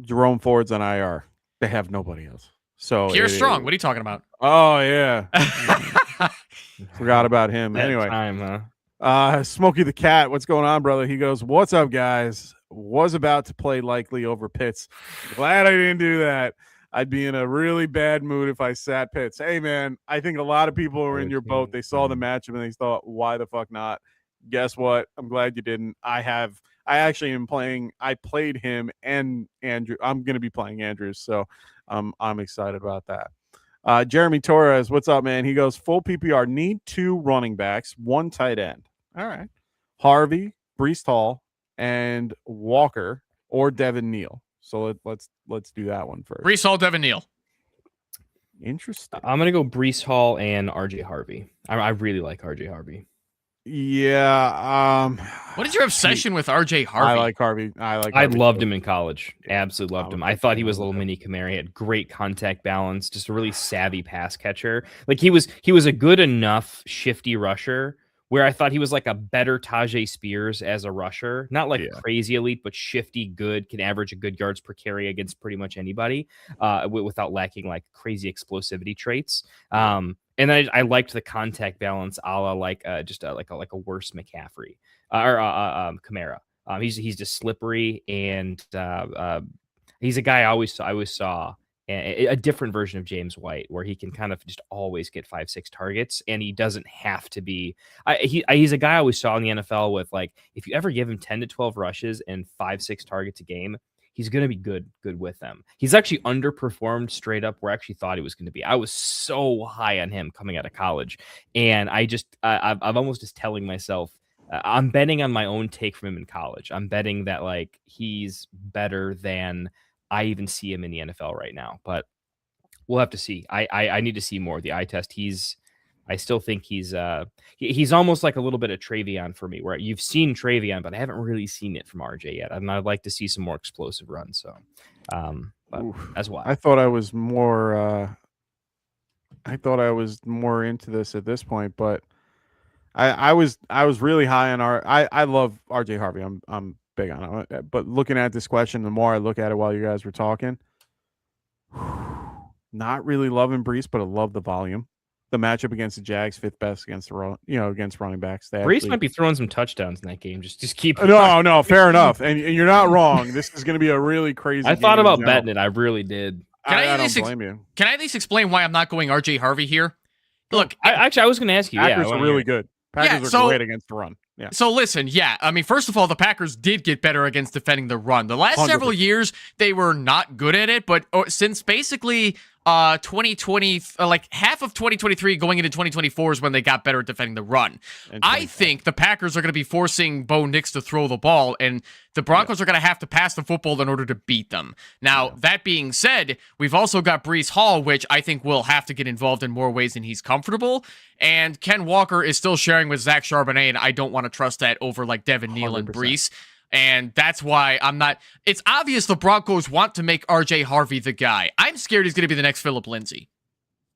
Jerome Ford's on IR. They have nobody else. So Pierre Strong, what are you talking about? Oh, yeah. Forgot about him. That anyway. time, huh? Smokey the Cat, what's going on, brother? He goes, what's up, guys? Was about to play Likely over Pitts. Glad I didn't do that. I'd be in a really bad mood if I sat Pitts. Hey, man, I think a lot of people were in your boat. They saw the matchup and they thought, why the fuck not? Guess what? I'm glad you didn't. I actually am playing. I played him and Andrew. I'm going to be playing Andrews, so I'm excited about that. Jeremy Torres, what's up, man? He goes, full PPR, need 2 running backs, 1 tight end. All right. Harvey, Brees Hall, and Walker or Devin Neal. So let's do that one first. Brees Hall, Devin Neal. Interesting. I'm gonna go Brees Hall and RJ Harvey. I really like RJ Harvey. Yeah. What is your obsession with RJ Harvey? I like Harvey. I loved him in college. Absolutely loved him. I thought he was a little him. mini Kamara. He had great contact balance, just a really savvy pass catcher. Like he was a good enough shifty rusher where I thought he was like a better Tajay Spears as a rusher. Not like crazy elite, but shifty, good, can average a good yards per carry against pretty much anybody without lacking like crazy explosivity traits. And I liked the contact balance, a la like just like a worse McCaffrey or Kamara. He's just slippery, and he's a guy I always saw a different version of James White, where he can kind of just always get 5-6 targets, and he doesn't have to be. He's a guy I always saw in the NFL with, like, if you ever give him 10 to 12 rushes and 5-6 targets a game, he's going to be good with them. He's actually underperformed straight up where I actually thought he was going to be. I was so high on him coming out of college, and I've almost just telling myself, I'm betting on my own take from him in college. I'm betting that like he's better than I even see him in the NFL right now, but we'll have to see. I need to see more of the eye test. I still think he's almost like a little bit of Travion for me, where you've seen Travion, but I haven't really seen it from RJ yet. And I'd like to see some more explosive runs. So, but that's why I thought I was more. I thought I was more into this at this point, but I was really high on I love RJ Harvey. I'm big on it. But looking at this question, the more I look at it while you guys were talking, not really loving Brees, but I love the volume. The matchup against the Jags, 5th best against against running backs. Brees might be throwing some touchdowns in that game. Just keep. No, fair enough, and you're not wrong. This is going to be a really crazy. I thought about betting it. I really did. I don't blame you. Can I at least explain why I'm not going RJ Harvey here? Look, I was going to ask you. Packers are really good. Packers are great against the run. Yeah. So listen, I mean, first of all, the Packers did get better against defending the run. The last 100%. several years, they were not good at it, but since basically 2020, like half of 2023 going into 2024 is when they got better at defending the run. I think the Packers are going to be forcing Bo Nix to throw the ball, and the Broncos are going to have to pass the football in order to beat them. Now, that being said, we've also got Brees Hall, which I think will have to get involved in more ways than he's comfortable. And Ken Walker is still sharing with Zach Charbonnet, and I don't want to trust that over like Devin Neal and 100%. Brees. And that's why I'm not. It's obvious the Broncos want to make RJ Harvey the guy. I'm scared he's going to be the next Phillip Lindsay.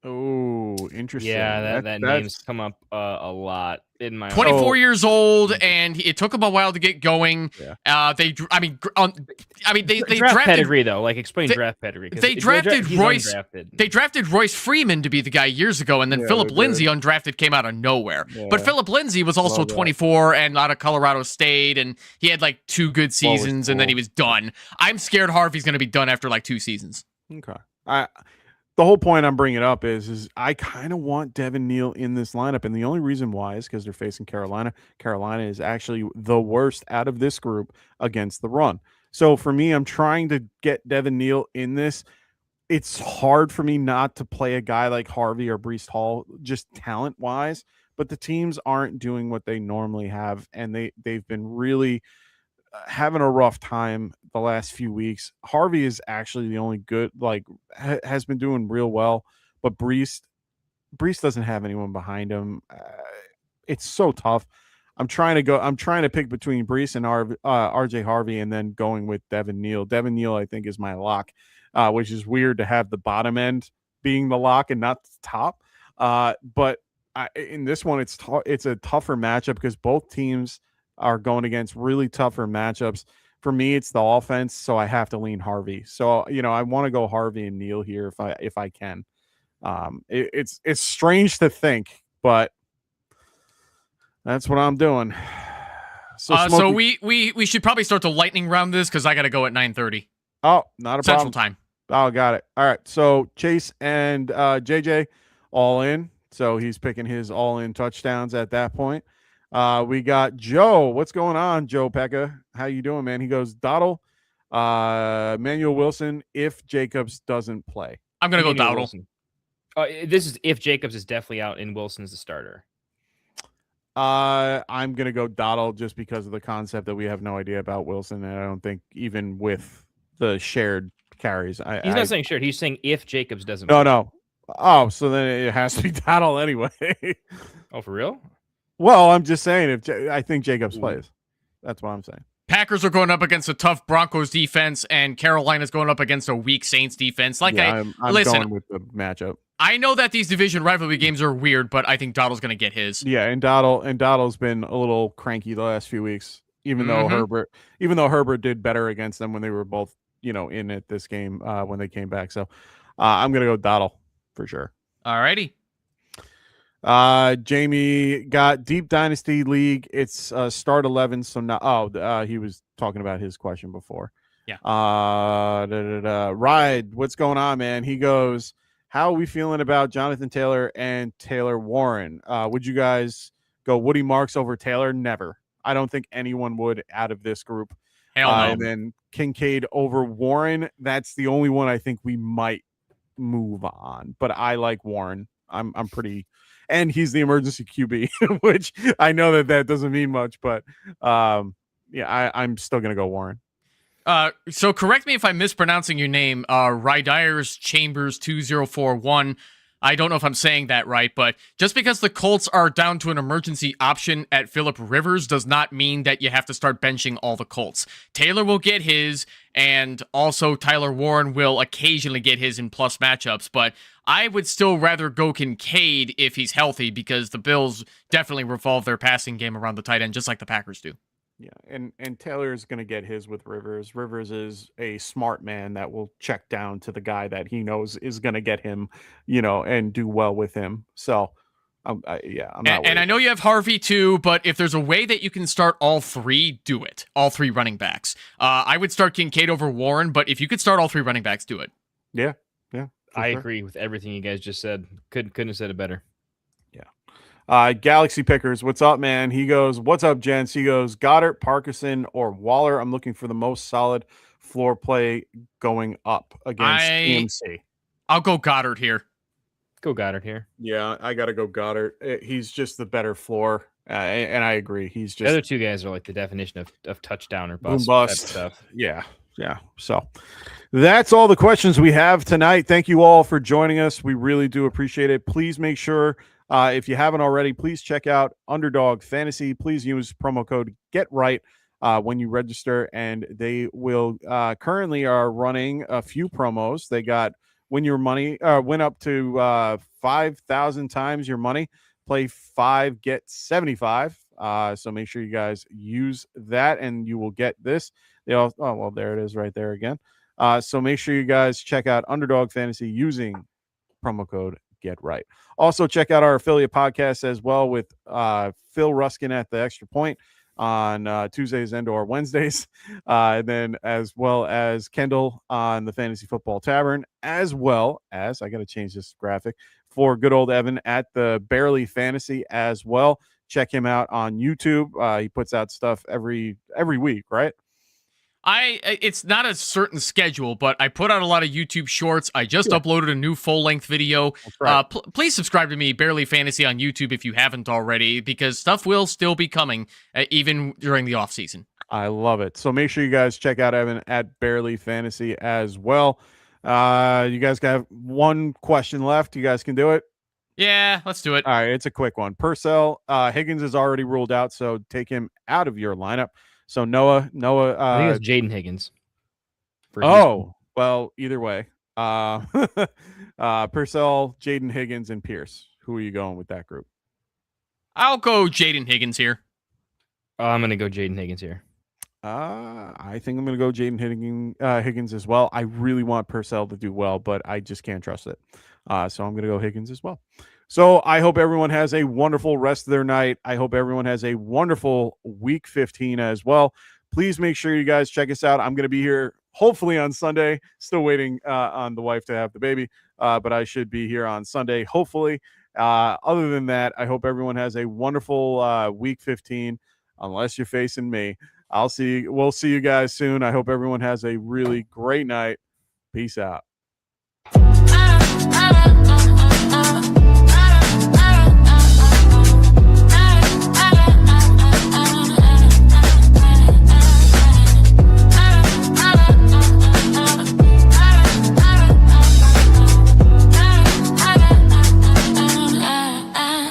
Oh, interesting. Yeah, that name's come up a lot in my 24 years old, and it took him a while to get going. Yeah. They draft drafted pedigree though. Like explain draft pedigree. They drafted Royce. They drafted Royce Freeman to be the guy years ago, and then Phillip Lindsay undrafted came out of nowhere. Yeah. But Phillip Lindsay was also 24 and out of Colorado State, and he had like 2 good seasons, and then he was done. I'm scared Harvey's going to be done after like 2 seasons. Okay. The whole point I'm bringing up is I kind of want Devin Neal in this lineup, and the only reason why is because they're facing Carolina. Carolina is actually the worst out of this group against the run. So for me, I'm trying to get Devin Neal in this. It's hard for me not to play a guy like Harvey or Brees Hall, just talent-wise, but the teams aren't doing what they normally have, and they've been really having a rough time the last few weeks. Harvey is actually the only good, like has been doing real well, but Brees doesn't have anyone behind him. It's so tough. I'm trying to pick between Brees and RJ Harvey, and then going with Devin Neal. Devin Neal, I think, is my lock, which is weird to have the bottom end being the lock and not the top. But in this one, it's a tougher matchup because both teams are going against really tougher matchups. For me, it's the offense, so I have to lean Harvey. So, I want to go Harvey and Neal here if I can. It's strange to think, but that's what I'm doing. So we should probably start the lightning round this because I got to go at 9:30. Oh, not a Central problem. Time. Oh, got it. All right. So Chase and JJ all in. So he's picking his all in touchdowns at that point. We got Joe. What's going on, Joe Pekka? How you doing, man? He goes, Dottle, Manuel Wilson, if Jacobs doesn't play. I'm going to go Manuel Dowdle. Wilson. This is if Jacobs is definitely out and Wilson's the starter. I'm gonna go Dottle just because of the concept that we have no idea about Wilson, and I don't think even with the shared carries, He's not saying shared. He's saying if Jacobs doesn't. No. Oh, so then it has to be Dottle anyway. Oh, for real? Well, I'm just saying I think Jacobs plays. That's what I'm saying. Packers are going up against a tough Broncos defense, and Carolina's going up against a weak Saints defense. I'm listen, going with the matchup. I know that these division rivalry games are weird, but I think Dottle's going to get his. Yeah, and Dottle's been a little cranky the last few weeks, even though Herbert did better against them when they were both, in it this game when they came back. So I'm gonna go Dottle for sure. All righty. Jamie got Deep Dynasty League. It's start 11. So now, he was talking about his question before. Yeah. Ride, what's going on, man? He goes, how are we feeling about Jonathan Taylor and Taylor Warren? Would you guys go Woody Marks over Taylor? Never. I don't think anyone would out of this group. Hell no. And then Kincaid over Warren. That's the only one I think we might move on. But I like Warren. I'm pretty, and he's the emergency QB, which I know that doesn't mean much, but I'm still gonna go Warren. So correct me if I'm mispronouncing your name, Rydires Chambers 2041. I don't know if I'm saying that right, but just because the Colts are down to an emergency option at Phillip Rivers does not mean that you have to start benching all the Colts. Taylor will get his, and also Tyler Warren will occasionally get his in plus matchups, but I would still rather go Kincaid if he's healthy, because the Bills definitely revolve their passing game around the tight end, just like the Packers do. Yeah, and Taylor is going to get his with Rivers. Rivers is a smart man that will check down to the guy that he knows is going to get him, and do well with him. So, I'm not. And I know you have Harvey too, but if there's a way that you can start all three, do it. All three running backs. I would start Kincaid over Warren, but if you could start all three running backs, do it. Yeah. I agree with everything you guys just said. Couldn't have said it better. Galaxy Pickers, what's up, man? He goes, what's up, gents? He goes, Goddard, Parkinson, or Waller. I'm looking for the most solid floor play going up against EMC. I'll go Goddard here. Go Goddard here. Yeah, I got to go Goddard. He's just the better floor, and I agree. He's just the other two guys are like the definition of touchdown or bust. Boom bust. Type of stuff. Yeah. So that's all the questions we have tonight. Thank you all for joining us. We really do appreciate it. Please make sure, if you haven't already, please check out Underdog Fantasy. Please use promo code GetRight when you register, and they will currently are running a few promos. They got win your money, win up to 5,000 times your money. Play 5, get 75. So make sure you guys use that, and you will get this. There it is right there again. So make sure you guys check out Underdog Fantasy using promo code GetRight. Also, check out our affiliate podcast as well with Phil Ruskin at the Extra Point on Tuesdays and/or Wednesdays, and then as well as Kendall on the Fantasy Football Tavern, as well as I got to change this graphic for good old Evan at the Barely Fantasy as well. Check him out on YouTube. He puts out stuff every week, right? It's not a certain schedule, but I put out a lot of YouTube shorts. I just uploaded a new full-length video. Right. Please subscribe to me, Barely Fantasy, on YouTube if you haven't already, because stuff will still be coming, even during the off-season. I love it. So make sure you guys check out Evan at Barely Fantasy as well. You guys got one question left. You guys can do it? Yeah, let's do it. All right, it's a quick one. Purcell, Higgins is already ruled out, so take him out of your lineup. So Noah, I think it's Jaden Higgins. Well, either way, Purcell, Jaden Higgins, and Pierce. Who are you going with that group? I'll go Jaden Higgins here. I'm going to go Jaden Higgins here. I think I'm going to go Jaden Higgins as well. I really want Purcell to do well, but I just can't trust it. So I'm going to go Higgins as well. So I hope everyone has a wonderful rest of their night. I hope everyone has a wonderful week 15 as well. Please make sure you guys check us out. I'm going to be here hopefully on Sunday. Still waiting on the wife to have the baby, but I should be here on Sunday, hopefully. Other than that, I hope everyone has a wonderful week 15, unless you're facing me. We'll see you guys soon. I hope everyone has a really great night. Peace out.